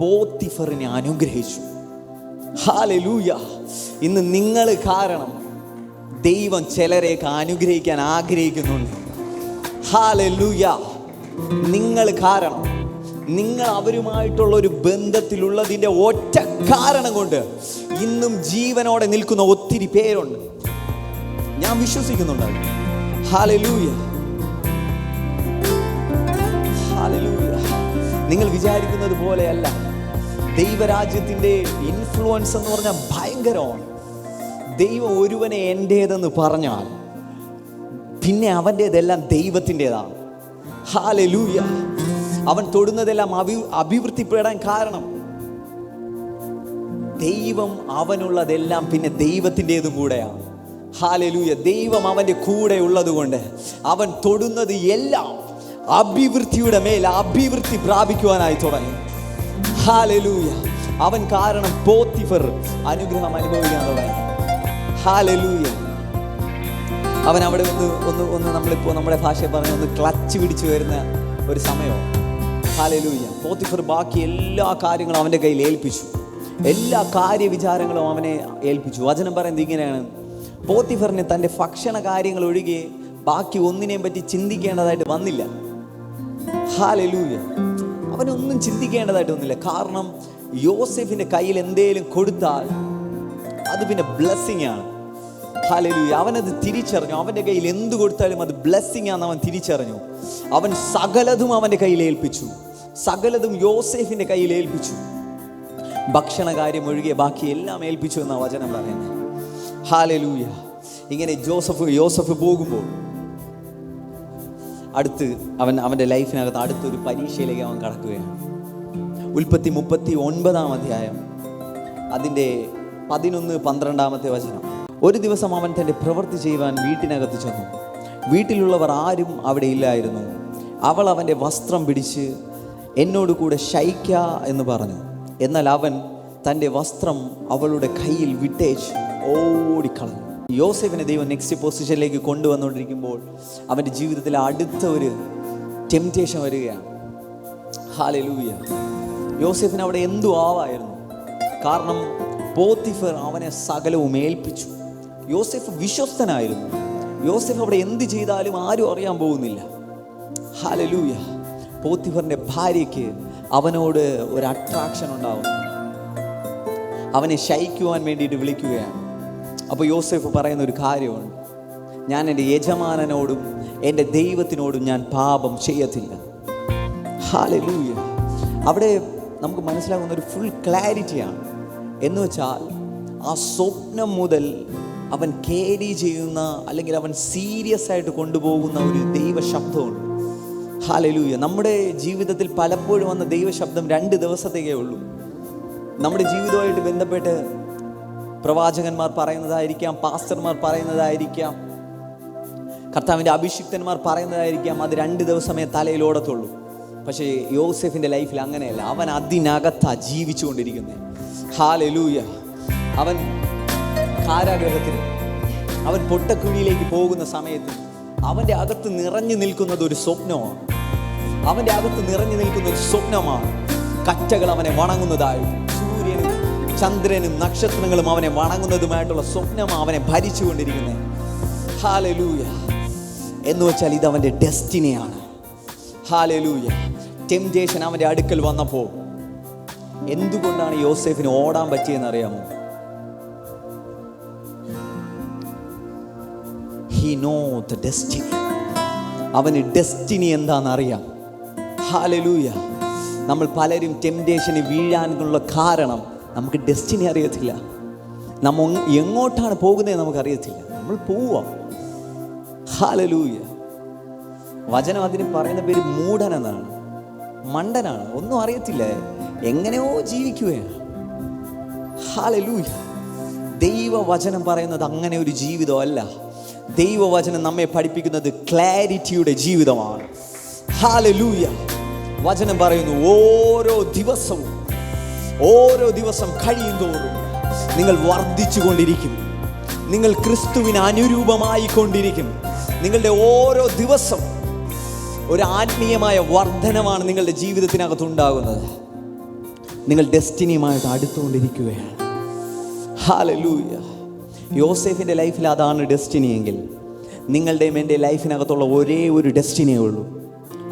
പോത്തിഫറിനെ അനുഗ്രഹിച്ചു. ഹല്ലേലൂയ. ഇന്ന് നിങ്ങൾ കാരണം ദൈവം ചിലരെയൊക്കെ അനുഗ്രഹിക്കാൻ ആഗ്രഹിക്കുന്നുണ്ട്. ഹല്ലേലൂയ. നിങ്ങൾ കാരണം, നിങ്ങൾ അവരുമായിട്ടുള്ള ഒരു ബന്ധത്തിലുള്ളതിൻ്റെ ഒറ്റ കാരണം കൊണ്ട് ഇന്നും ജീവനോടെ നിൽക്കുന്ന ഒത്തിരി പേരുണ്ട്. ഞാൻ വിശ്വസിക്കുന്നുണ്ട്. Hallelujah, hallelujah. നിങ്ങൾ വിചാരിക്കുന്നത് പോലെയല്ല. ദൈവരാജ്യത്തിൻ്റെ ഇൻഫ്ലുവൻസ് എന്ന് പറഞ്ഞാൽ ഭയങ്കരമാണ്. ദൈവം ഒരുവനെ എൻ്റേതെന്ന് പറഞ്ഞാൽ പിന്നെ അവൻ്റേതെല്ലാം ദൈവത്തിൻ്റെതാണ്. ഹല്ലേലൂയ. അവൻ തൊടുന്നതെല്ലാം അഭിവൃദ്ധിപ്പെടാൻ കാരണം ദൈവം അവനുള്ളതെല്ലാം പിന്നെ ദൈവത്തിൻ്റെതും കൂടെയാണ്. ഹല്ലേലൂയ. ദൈവം അവൻ്റെ കൂടെ ഉള്ളത് കൊണ്ട് അവൻ തൊടുന്നത് എല്ലാം അഭിവൃദ്ധിയുടെ മേൽ അഭിവൃദ്ധി പ്രാപിക്കുവാനായി തുടങ്ങി. ഹല്ലേലൂയ. അവൻ കാരണം പോത്തിഫർ അനുഗ്രഹം അനുഭവിക്കാൻ തുടങ്ങി. ഹല്ലേലൂയ. അവൻ അവിടെ ഒന്ന് നമ്മളിപ്പോൾ നമ്മുടെ ഭാഷയിൽ പറഞ്ഞ ഒന്ന് ക്ലച്ച് പിടിച്ചു വരുന്ന ഒരു സമയമാണ്. ഹല്ലേലൂയ. പോത്തിഫർ ബാക്കി എല്ലാ കാര്യങ്ങളും അവൻ്റെ കയ്യിൽ ഏൽപ്പിച്ചു. എല്ലാ കാര്യവിചാരങ്ങളും അവനെ ഏൽപ്പിച്ചു. വചനം പറയുന്നത് ഇങ്ങനെയാണ്: പോത്തിഫറിന് തൻ്റെ ഭക്ഷണ കാര്യങ്ങൾ ഒഴികെ ബാക്കി ഒന്നിനെയും പറ്റി ചിന്തിക്കേണ്ടതായിട്ട് വന്നില്ല. ഹല്ലേലൂയ. അവനൊന്നും ചിന്തിക്കേണ്ടതായിട്ട് വന്നില്ല. കാരണം യോസേഫിൻ്റെ കയ്യിൽ എന്തേലും കൊടുത്താൽ അത് പിന്നെ ബ്ലെസ്സിങ് ആണ്. ഹല്ലേലൂയ. അവനത് തിരിച്ചറിഞ്ഞു. അവൻ്റെ കയ്യിൽ എന്ത് കൊടുത്താലും അത് ബ്ലെസ്സിങ് ആണെന്ന് അവൻ തിരിച്ചറിഞ്ഞു. അവൻ സകലതും അവൻ്റെ കയ്യിൽ ഏൽപ്പിച്ചു. സകലതും യോസേഫിൻ്റെ കയ്യിൽ ഏൽപ്പിച്ചു. ഭക്ഷണ കാര്യം ഒഴികെ ബാക്കി എല്ലാം ഏൽപ്പിച്ചു എന്നാണ് വചനം പറയുന്നത്. ഹല്ലേലൂയ. ഇങ്ങനെ യോസഫ് പോകുമ്പോൾ അവൻ്റെ ലൈഫിനകത്ത് അടുത്തൊരു പരീക്ഷയിലേക്ക് അവൻ കടക്കുകയാണ്. ഉൽപ്പത്തി 39 അധ്യായം അതിൻ്റെ 11-12 വചനം. ഒരു ദിവസം അവൻ തൻ്റെ പ്രവൃത്തി ചെയ്യുവാൻ വീട്ടിനകത്ത് ചെന്നു. വീട്ടിലുള്ളവർ ആരും അവിടെ ഇല്ലായിരുന്നു. അവൾ അവൻ്റെ വസ്ത്രം പിടിച്ച് എന്നോട് കൂടെ ശയിക്ക എന്ന് പറഞ്ഞു. എന്നാൽ അവൻ തൻ്റെ വസ്ത്രം അവളുടെ കയ്യിൽ വിട്ടേച്ച് ഓടിക്കളഞ്ഞു. യോസേഫിനെ ദൈവം നെക്സ്റ്റ് പൊസിഷനിലേക്ക് കൊണ്ടുവന്നുകൊണ്ടിരിക്കുമ്പോൾ അവൻ്റെ ജീവിതത്തിൽ അടുത്ത ഒരു ടെംപ്റ്റേഷൻ വരികയാണ്. ഹല്ലേലൂയ. യോസേഫിന് അവിടെ എന്തു ആവായിരുന്നു. കാരണം പോത്തിഫർ അവനെ സകലവും ഏൽപ്പിച്ചു. യോസേഫ് വിശ്വസ്തനായിരുന്നു. യോസേഫ് അവിടെ എന്ത് ചെയ്താലും ആരും അറിയാൻ പോകുന്നില്ല. ഹല്ലേലൂയ. പോത്തിഫറിൻ്റെ ഭാര്യയ്ക്ക് അവനോട് ഒരു അട്രാക്ഷൻ ഉണ്ടാവും. അവനെ ശയിക്കുവാൻ വേണ്ടിയിട്ട് വിളിക്കുകയാണ്. അപ്പോൾ യോസേഫ് പറയുന്ന ഒരു കാര്യമുണ്ട്: ഞാൻ എൻ്റെ യജമാനനോടും എൻ്റെ ദൈവത്തിനോടും ഞാൻ പാപം ചെയ്യത്തില്ല. ഹല്ലേലൂയ. അവിടെ നമുക്ക് മനസ്സിലാകുന്ന ഒരു ഫുൾ ക്ലാരിറ്റിയാണ്. എന്ന് വെച്ചാൽ ആ സ്വപ്നം മുതൽ അവൻ ക്യാരി ചെയ്യുന്ന, അല്ലെങ്കിൽ അവൻ സീരിയസ് ആയിട്ട് കൊണ്ടുപോകുന്ന ഒരു ദൈവശബ്ദമുണ്ട്. ഹല്ലേലൂയ. നമ്മുടെ ജീവിതത്തിൽ പലപ്പോഴും വന്ന ദൈവശബ്ദം 2 ദിവസത്തേക്കേ ഉള്ളൂ. നമ്മുടെ ജീവിതവുമായിട്ട് ബന്ധപ്പെട്ട് പ്രവാചകന്മാർ പറയുന്നതായിരിക്കാം, പാസ്റ്റർമാർ പറയുന്നതായിരിക്കാം, കർത്താവിൻ്റെ അഭിഷിക്തന്മാർ പറയുന്നതായിരിക്കാം. അത് 2 ദിവസമേ തലയിലോടത്തുള്ളൂ. പക്ഷേ യോസേഫിൻ്റെ ലൈഫിൽ അങ്ങനെയല്ല. അവൻ അതിനകത്താണ് ജീവിച്ചുകൊണ്ടിരിക്കുന്നത്. ഹല്ലേലൂയ. അവൻ കാരാഗൃഹത്തിൽ, അവൻ പൊട്ടക്കുഴിയിലേക്ക് പോകുന്ന സമയത്ത് അവൻ്റെ അകത്ത് നിറഞ്ഞു നിൽക്കുന്നത് ഒരു സ്വപ്നമാണ്. അവൻ്റെ അകത്ത് നിറഞ്ഞു നിൽക്കുന്ന ഒരു സ്വപ്നമാണ് കറ്റകൾ അവനെ വണങ്ങുന്നതായിട്ട്, സൂര്യനും ചന്ദ്രനും നക്ഷത്രങ്ങളും അവനെ വണങ്ങുന്നതുമായിട്ടുള്ള സ്വപ്നമാണ് അവനെ ഭരിച്ചുകൊണ്ടിരിക്കുന്നത്. ഹല്ലേലൂയ. എന്ന് വെച്ചാൽ ഇത് അവൻ്റെ ഡെസ്റ്റിനിയാണ്. ഹല്ലേലൂയ. ടെംപ്റ്റേഷൻ അവൻ്റെ അടുക്കൽ വന്നപ്പോൾ എന്തുകൊണ്ടാണ് യോസേഫിന് ഓടാൻ പറ്റിയെന്ന് അറിയാമോ? He know the destiny. അവന് ഡെസ്റ്റിനി എന്താണെന്ന് അറിയാം. ഹല്ലേലൂയ. നമ്മൾ പലരും ടെംപ്റ്റേഷന് വീഴാനുള്ള കാരണം നമുക്ക് ഡെസ്റ്റിനി അറിയത്തില്ല. നമ്മൾ എങ്ങോട്ടാണ് പോകുന്നത് നമുക്കറിയത്തില്ല. നമ്മൾ പോവുക. ഹല്ലേലൂയ. വചനം അതിന് പറയുന്ന പേര് മൂഢനെന്നാണ്. മണ്ടനാണ്, ഒന്നും അറിയത്തില്ല, എങ്ങനെയോ ജീവിക്കുകയാണ്. ഹല്ലേലൂയ. ദൈവവചനം പറയുന്നത് അങ്ങനെ ഒരു ജീവിതമല്ല. ദൈവവചനം നമ്മെ പഠിപ്പിക്കുന്നത് ക്ലാരിറ്റിയുടെ ജീവിതമാണ്. ഹല്ലേലൂയ. വചനം പറയുന്നു, ഓരോ ദിവസം കഴിയുന്തോറും നിങ്ങൾ വർദ്ധിച്ചു കൊണ്ടിരിക്കും. നിങ്ങൾ ക്രിസ്തുവിന് അനുരൂപമായി കൊണ്ടിരിക്കും. നിങ്ങളുടെ ഓരോ ദിവസം ഒരു ആത്മീയമായ വർധനമാണ് നിങ്ങളുടെ ജീവിതത്തിനകത്തുണ്ടാകുന്നത്. നിങ്ങൾ ഡെസ്റ്റിനിയുമായിട്ട് അടുത്തുകൊണ്ടിരിക്കുകയാണ്. ഹല്ലേലൂയ. യോസേഫിൻ്റെ ലൈഫിൽ അതാണ് ഡെസ്റ്റിനി എങ്കിൽ, നിങ്ങളുടെയും എൻ്റെ ലൈഫിനകത്തുള്ള ഒരേ ഒരു ഡെസ്റ്റിനിയേ ഉള്ളൂ.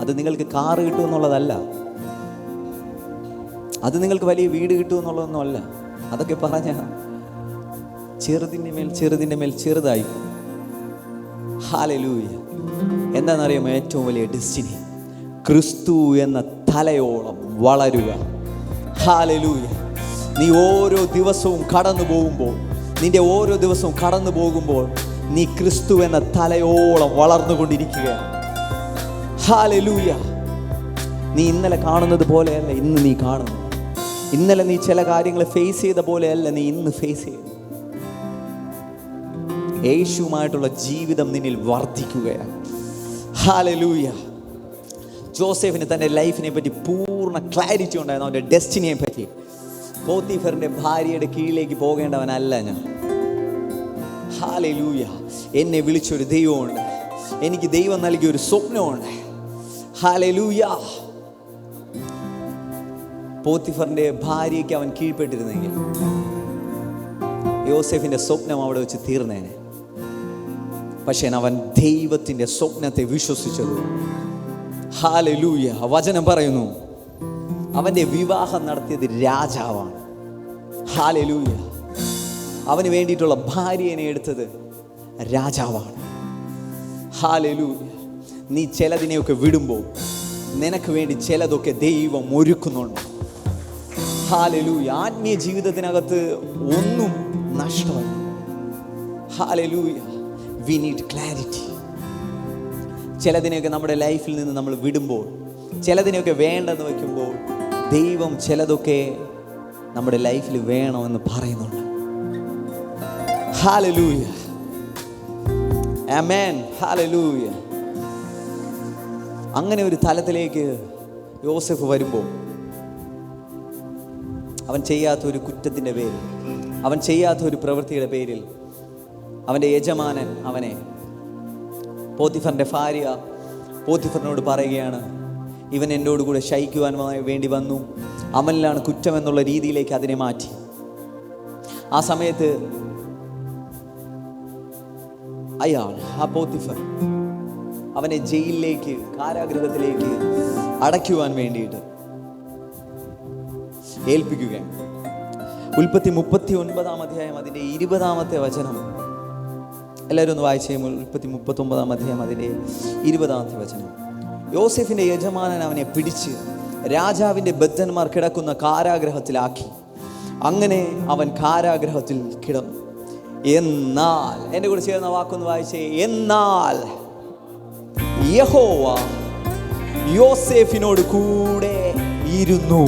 അത് നിങ്ങൾക്ക് കാറ് കിട്ടുമെന്നുള്ളതല്ല, അത് നിങ്ങൾക്ക് വലിയ വീട് കിട്ടുമെന്നുള്ളതൊന്നുമല്ല. അതൊക്കെ പറഞ്ഞ ചെറുതിൻ്റെ മേൽ ചെറുതായി. ഹല്ലേലൂയ. എന്താണെന്നറിയാമോ? ഏറ്റവും വലിയ ഡെസ്റ്റിനി ക്രിസ്തു എന്ന തലയോളം വളരുക. ഹല്ലേലൂയ. നീ ഓരോ ദിവസവും കടന്നു പോകുമ്പോൾ നീ ക്രിസ്തു എന്ന തലയോളം വളർന്നുകൊണ്ടിരിക്കുകയാണ്. ഹല്ലേലൂയ. നീ ഇന്നലെ കാണുന്നത് പോലെയല്ല ഇന്ന് നീ കാണുന്നു. ഇന്നലെ നീ ചില കാര്യങ്ങൾ ഫേസ് ചെയ്ത പോലെയല്ല നീ ഇന്ന് ഫേസ് ചെയ്യുന്നു. യേശുവുമായിട്ടുള്ള ജീവിതം നിന്നിൽ വർദ്ധിക്കുകയാണ്. ഹല്ലേലൂയ. ജോസഫിന് തൻ്റെ ലൈഫിനെ പറ്റി പൂർണ്ണ ക്ലാരിറ്റി ഉണ്ടായിരുന്നു, അവൻ്റെ ഡെസ്റ്റിനിയെ പറ്റി. പോത്തിഫറിൻ്റെ ഭാര്യയുടെ കീഴിലേക്ക് പോകേണ്ടവനല്ല ഞാൻ. ഹല്ലേലൂയ. എന്നെ വിളിച്ചൊരു ദൈവമുണ്ട്, എനിക്ക് ദൈവം നൽകിയൊരു സ്വപ്നമുണ്ട്. ഹല്ലേലൂയ. പോത്തിഫറിൻ്റെ ഭാര്യയ്ക്ക് അവൻ കീഴ്പ്പെട്ടിരുന്നെങ്കിൽ യോസേഫിൻ്റെ സ്വപ്നം അവിടെ വെച്ച് തീർന്നേനെ. പക്ഷേ അവൻ ദൈവത്തിൻ്റെ സ്വപ്നത്തെ വിശ്വസിച്ചത്. ഹല്ലേലൂയ. വചനം പറയുന്നു അവൻ്റെ വിവാഹം നടത്തിയത് രാജാവാണ്. ഹല്ലേലൂയ. അവന് വേണ്ടിയിട്ടുള്ള ഭാര്യനെ എടുത്തത് രാജാവാണ്. ഹല്ലേലൂയ. നീ ചിലതിനെയൊക്കെ വിടുമ്പോൾ നിനക്ക് വേണ്ടി ചിലതൊക്കെ ദൈവം ഒരുക്കുന്നുണ്ട്. ഹല്ലേലൂയ. ആത്മീയ ജീവിതത്തിനകത്ത് ഒന്നും നഷ്ടമല്ല. ഹല്ലേലൂയ. We need clarity. ചിലതിനെയൊക്കെ നമ്മുടെ ലൈഫിൽ നിന്ന് നമ്മൾ വിടുമ്പോൾ, ചിലതിനെയൊക്കെ വേണ്ടെന്ന് വയ്ക്കുമ്പോൾ ദൈവം ചിലതൊക്കെ നമ്മുടെ ലൈഫിൽ വേണമെന്ന് പറയുന്നുണ്ട്. ഹല്ലേലൂയ. ആമേൻ. ഹല്ലേലൂയ. അങ്ങനെ ഒരു തലത്തിലേക്ക് യോസേഫ് വരുമ്പോൾ അവൻ ചെയ്യാത്തൊരു കുറ്റത്തിൻ്റെ പേരിൽ, അവൻ ചെയ്യാത്തൊരു പ്രവൃത്തിയുടെ പേരിൽ അവൻ്റെ യജമാനൻ അവനെ, പോത്തിഫറിൻ്റെ ഭാര്യ പോത്തിഫറിനോട് പറയുകയാണ്, ഇവൻ എന്നോട് കൂടെ ശയിക്കുവാൻ വേണ്ടി വന്നു, അവനിലാണ് കുറ്റം എന്നുള്ള രീതിയിലേക്ക് അതിനെ മാറ്റി. ആ സമയത്ത് ആ പോത്തിഫർ അവനെ ജയിലിലേക്ക്, കാരാഗൃഹത്തിലേക്ക് അടയ്ക്കുവാൻ വേണ്ടിയിട്ട് ഏൽപ്പിക്കുകയാണ്. ഉൽപ്പത്തി 39 അധ്യായം അതിൻ്റെ 20 വചനം എല്ലാവരും ഒന്ന് വായിച്ചു കഴിയുമ്പോൾ, ഉൽപ്പത്തി 39 അധ്യായം അതിൻ്റെ 20 വചനം. യോസേഫിൻ്റെ യജമാനൻ അവനെ പിടിച്ച് രാജാവിൻ്റെ ബദ്ധന്മാർ കിടക്കുന്ന കാരാഗ്രഹത്തിലാക്കി. അങ്ങനെ അവൻ കാരാഗ്രഹത്തിൽ കിടന്നു. എന്നാൽ, എൻ്റെ കൂടെ ചേർന്ന വാക്കൊന്ന് വായിച്ചേ, എന്നാൽ യഹോവ യോസേഫിനോട് കൂടെ ഇരുന്നു.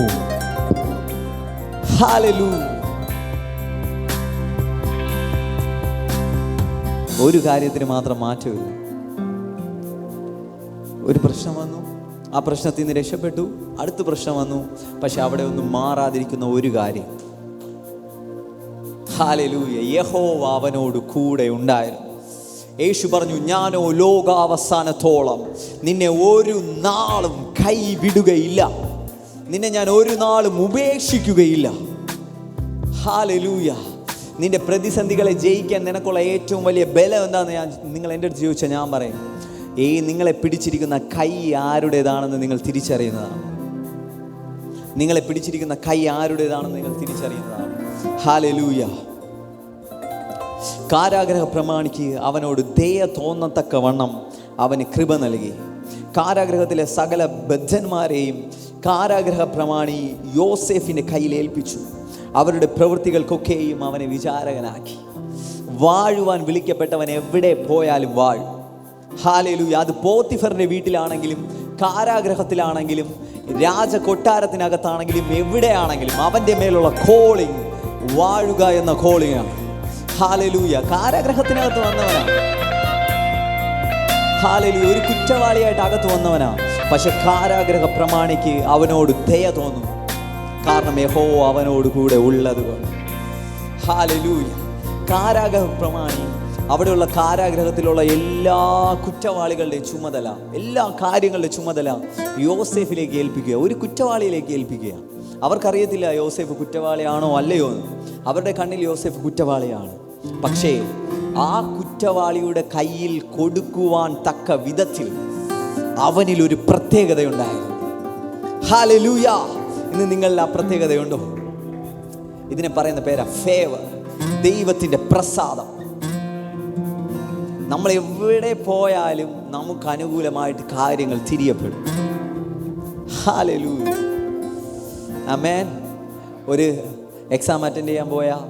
ഹല്ലേലൂയ. ഒരു കാര്യത്തിന് മാത്രം മാറ്റമില്ല. ഒരു പ്രശ്നം വന്നു, ആ പ്രശ്നത്തിൽ നിന്ന് രക്ഷപ്പെട്ടു, അടുത്ത പ്രശ്നം വന്നു, പക്ഷെ അവിടെ ഒന്നും മാറാതിരിക്കുന്ന ഒരു കാര്യം, ഹല്ലേലൂയ, യഹോവ അവനോട് കൂടെ ഉണ്ടായിരുന്നു. യേശു പറഞ്ഞു, ഞാനോ ലോകാവസാനത്തോളം നിന്നെ ഒരു നാളും കൈവിടുകയില്ല, നിന്നെ ഞാൻ ഒരു നാളും ഉപേക്ഷിക്കുകയില്ല. ഹല്ലേലൂയ. നിന്റെ പ്രതിസന്ധികളെ ജയിക്കാൻ നിനക്കുള്ള ഏറ്റവും വലിയ ബലം എന്താണെന്ന് നിങ്ങൾ എൻ്റെ അടുത്ത് ചോദിച്ചാൽ ഞാൻ പറയും, നിങ്ങളെ പിടിച്ചിരിക്കുന്ന കൈ ആരുടേതാണെന്ന് നിങ്ങൾ തിരിച്ചറിയുന്നതാണ്. നിങ്ങളെ പിടിച്ചിരിക്കുന്ന കൈ ആരുടേതാണെന്ന് നിങ്ങൾ തിരിച്ചറിയുന്നതാണ്. ഹല്ലേലൂയ. കാരാഗ്രഹ പ്രമാണിക്ക് അവനോട് ദയ തോന്നത്തക്ക വണ്ണം അവന് കൃപ നൽകി. കാരാഗ്രഹത്തിലെ സകല ബദ്ധന്മാരെയും കാരാഗ്രഹ പ്രമാണി യോസേഫിൻ്റെ കയ്യിൽ ഏൽപ്പിച്ചു. അവരുടെ പ്രവൃത്തികൾക്കൊക്കെയും അവനെ വിചാരകനാക്കി. വാഴുവാൻ വിളിക്കപ്പെട്ടവൻ എവിടെ പോയാലും വാഴും. ഹല്ലേലൂയ. അത് പോത്തിഫറിൻ്റെ വീട്ടിലാണെങ്കിലും കാരാഗ്രഹത്തിലാണെങ്കിലും രാജകൊട്ടാരത്തിനകത്താണെങ്കിലും എവിടെയാണെങ്കിലും അവൻ്റെ മേലുള്ള കോളിംഗ് വാഴുക എന്ന കോളിംഗാണ്. ഹല്ലേലൂയ. കാരാഗ്രഹത്തിനകത്ത് വന്നവനാണ്. ഹല്ലേലൂയ. ഒരു കുറ്റവാളിയായിട്ട് അകത്ത് വന്നവനാണ്. പക്ഷെ കാരാഗ്രഹ പ്രമാണിക്ക് അവനോട് ദയ തോന്നും, കാരണം യഹോവ അവനോട് കൂടെ ഉള്ളത് കൊണ്ട്. ഹല്ലേലൂയ. കാരാഗ്രഹ പ്രമാണി അവിടെയുള്ള കാരാഗ്രഹത്തിലുള്ള എല്ലാ കുറ്റവാളികളുടെ ചുമതല, എല്ലാ കാര്യങ്ങളുടെ ചുമതല യോസേഫിലേക്ക് ഏൽപ്പിക്കുക, ഒരു കുറ്റവാളിയിലേക്ക് ഏൽപ്പിക്കുക. അവർക്കറിയത്തില്ല യോസേഫ് കുറ്റവാളിയാണോ അല്ലയോ എന്ന്. അവരുടെ കണ്ണിൽ യോസേഫ് കുറ്റവാളിയാണ്. പക്ഷേ ആ കുറ്റവാളിയുടെ കയ്യിൽ കൊടുക്കുവാൻ തക്ക വിധത്തിൽ അവനിലൊരു പ്രത്യേകതയുണ്ടായിരുന്നു. ഹല്ലേലൂയ! ഇന്ന് നിങ്ങളിൽ ആ പ്രത്യേകതയുണ്ടോ? ഇതിനെ പറയുന്ന പേരാ ഫേവർ, ദൈവത്തിൻ്റെ പ്രസാദം. നമ്മൾ എവിടെ പോയാലും നമുക്ക് അനുകൂലമായിട്ട് കാര്യങ്ങൾ തിരിയപ്പെടും. ഹല്ലേലൂയ, ആമേൻ. ഒരു എക്സാം അറ്റൻഡ് ചെയ്യാൻ പോയാൽ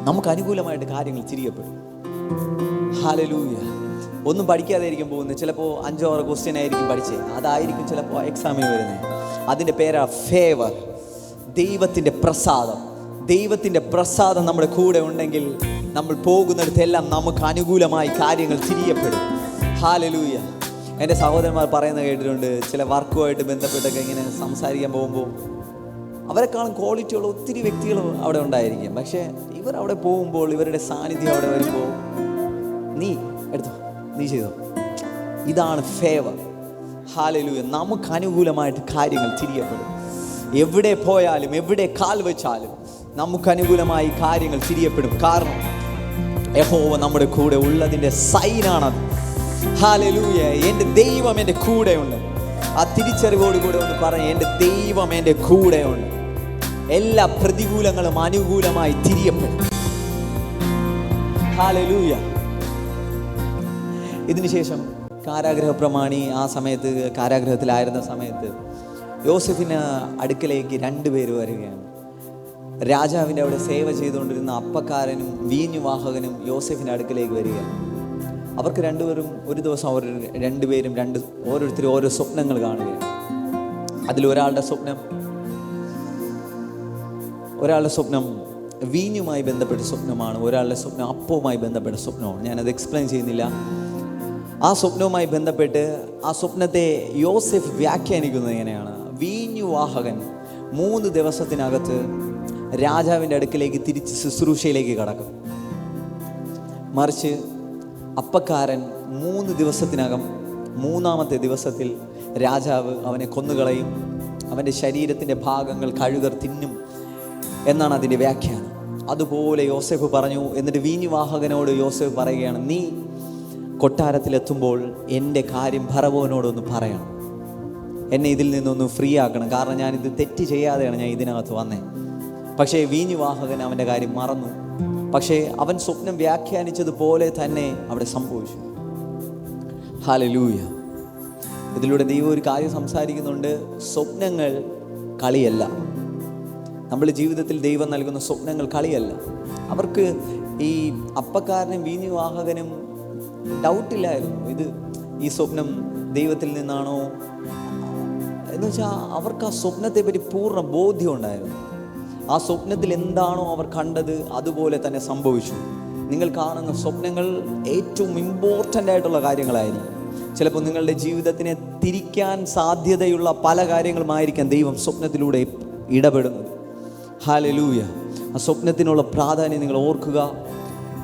നമുക്ക് അനുകൂലമായിട്ട് കാര്യങ്ങൾ തിരിയപ്പെടും. ഹല്ലേലൂയ. ഒന്നും പഠിക്കാതെ ആയിരിക്കും പോകുന്നത്. ചിലപ്പോൾ 5-6 ക്വസ്റ്റ്യൻ ആയിരിക്കും പഠിച്ചത്, അതായിരിക്കും ചിലപ്പോൾ എക്സാമിന് വരുന്നത്. അതിൻ്റെ പേരാ ഫേവർ, ദൈവത്തിൻ്റെ പ്രസാദം. ദൈവത്തിൻ്റെ പ്രസാദം നമ്മുടെ കൂടെ ഉണ്ടെങ്കിൽ നമ്മൾ പോകുന്നിടത്തെല്ലാം നമുക്ക് അനുകൂലമായി കാര്യങ്ങൾ തിരിയപ്പെടും. ഹല്ലേലൂയ. എൻ്റെ സഹോദരന്മാർ പറയുന്നത് കേട്ടിട്ടുണ്ട്, ചില വർക്കുമായിട്ട് ബന്ധപ്പെട്ടൊക്കെ ഇങ്ങനെ സംസാരിക്കാൻ പോകുമ്പോൾ അവരെക്കാളും ക്വാളിറ്റിയുള്ള ഒത്തിരി വ്യക്തികൾ അവിടെ ഉണ്ടായിരിക്കും. പക്ഷേ ഇവർ അവിടെ പോകുമ്പോൾ, ഇവരുടെ സാന്നിധ്യം അവിടെ വരുമ്പോൾ, നീ എടുത്തോ, നീ ചെയ്തോ. ഇതാണ് ഫേവർ. ഹല്ലേലൂയ. നമുക്ക് അനുകൂലമായിട്ട് കാര്യങ്ങൾ തിരിയപ്പെടും. എവിടെ പോയാലും, എവിടെ കാൽ വെച്ചാലും നമുക്ക് അനുകൂലമായി കാര്യങ്ങൾ തിരിയപ്പെടും. കാരണം യഹോവ നമ്മുടെ കൂടെ ഉള്ളതിൻ്റെ സൈനാണത്. ഹല്ലേലൂയ. എൻ്റെ ദൈവം എൻ്റെ കൂടെയുണ്ട്. ആ തിരിച്ചറിവോടുകൂടെ ഒന്ന് പറഞ്ഞ്, എൻ്റെ ദൈവം എൻ്റെ കൂടെയുണ്ട്. എല്ലാ പ്രതികൂലങ്ങളും അനുകൂലമായി തിരിയപ്പെടും. ഹല്ലേലൂയ. ഇതിനുശേഷം കാരാഗ്രഹ പ്രമാണി ആ സമയത്ത്, കാരാഗ്രഹത്തിലായിരുന്ന സമയത്ത് യോസേഫിന് അടുക്കലേക്ക് 2 പേര് വരികയാണ്. രാജാവിൻ്റെ അവിടെ സേവ ചെയ്തുകൊണ്ടിരുന്ന അപ്പക്കാരനും വീഞ്ഞുവാഹകനും യോസേഫിൻ്റെ അടുക്കലേക്ക് വരികയാണ്. അവർക്ക് 2 പേരും ഒരു ദിവസം അവർ 2 പേരും ഓരോരുത്തരും ഓരോ സ്വപ്നങ്ങൾ കാണുകയാണ്. അതിലൊരാളുടെ സ്വപ്നം വീഞ്ഞുമായി ബന്ധപ്പെട്ട സ്വപ്നമാണ്. ഒരാളുടെ സ്വപ്നം അപ്പവുമായി ബന്ധപ്പെട്ട സ്വപ്നമാണ്. ഞാനത് എക്സ്പ്ലെയിൻ ചെയ്യുന്നില്ല. ആ സ്വപ്നവുമായി ബന്ധപ്പെട്ട് ആ സ്വപ്നത്തെ യോസേഫ് വ്യാഖ്യാനിക്കുന്നത് എങ്ങനെയാണ്? വീഞ്ഞുവാഹകൻ 3 ദിവസത്തിനകത്ത് രാജാവിൻ്റെ അടുക്കിലേക്ക് തിരിച്ച് ശുശ്രൂഷയിലേക്ക് കടക്കും. മറിച്ച് അപ്പക്കാരൻ 3 ദിവസത്തിനകം, 3-ാമത്തെ ദിവസത്തിൽ രാജാവ് അവനെ കൊന്നുകളയും. അവൻ്റെ ശരീരത്തിൻ്റെ ഭാഗങ്ങൾ കഴുകർ തിന്നും എന്നാണ് അതിൻ്റെ വ്യാഖ്യാനം. അതുപോലെ യോസേഫ് പറഞ്ഞു. എന്നിട്ട് വീഞ്ഞുവാഹകനോട് യോസേഫ് പറയുകയാണ്, നീ കൊട്ടാരത്തിലെത്തുമ്പോൾ എൻ്റെ കാര്യം ഫറവോനോടൊന്ന് പറയണം. എന്നെ ഇതിൽ നിന്നൊന്ന് ഫ്രീ ആക്കണം. കാരണം ഞാനിത് തെറ്റ് ചെയ്യാതെയാണ് ഞാൻ ഇതിനകത്ത് വന്നേ. പക്ഷേ വീഞ്ഞുവാഹകൻ അവൻ്റെ കാര്യം മറന്നു. പക്ഷേ അവൻ സ്വപ്നം വ്യാഖ്യാനിച്ചതുപോലെ തന്നെ അവിടെ സംഭവിച്ചു. ഹല്ലേലൂയ. ഇതിലൂടെ ദൈവം ഒരു കാര്യം സംസാരിക്കുന്നുണ്ട്. സ്വപ്നങ്ങൾ കളിയല്ല. നമ്മുടെ ജീവിതത്തിൽ ദൈവം നൽകുന്ന സ്വപ്നങ്ങൾ കളിയല്ല. അവർക്ക് ഈ അപ്പക്കാരനും വീഞ്ഞുവാഹകനും ഡൗട്ടില്ലായിരുന്നു, ഈ സ്വപ്നം ദൈവത്തിൽ നിന്നാണോ എന്ന് വെച്ചാൽ അവർക്ക് ആ സ്വപ്നത്തെ പറ്റി പൂർണ്ണ ബോധ്യം ഉണ്ടായിരുന്നു. ആ സ്വപ്നത്തിൽ എന്താണോ അവർ കണ്ടത് അതുപോലെ തന്നെ സംഭവിച്ചു. നിങ്ങൾ കാണുന്ന സ്വപ്നങ്ങൾ ഏറ്റവും ഇമ്പോർട്ടൻ്റ് ആയിട്ടുള്ള കാര്യങ്ങളായിരിക്കും. ചിലപ്പോൾ നിങ്ങളുടെ ജീവിതത്തിനെ തിരിക്കാൻ സാധ്യതയുള്ള പല കാര്യങ്ങളുമായിരിക്കാം ദൈവം സ്വപ്നത്തിലൂടെ ഇടപെടുന്നത്. ഹല്ലേലൂയ. ആ സ്വപ്നത്തിനുള്ള പ്രാധാന്യം നിങ്ങൾ ഓർക്കുക.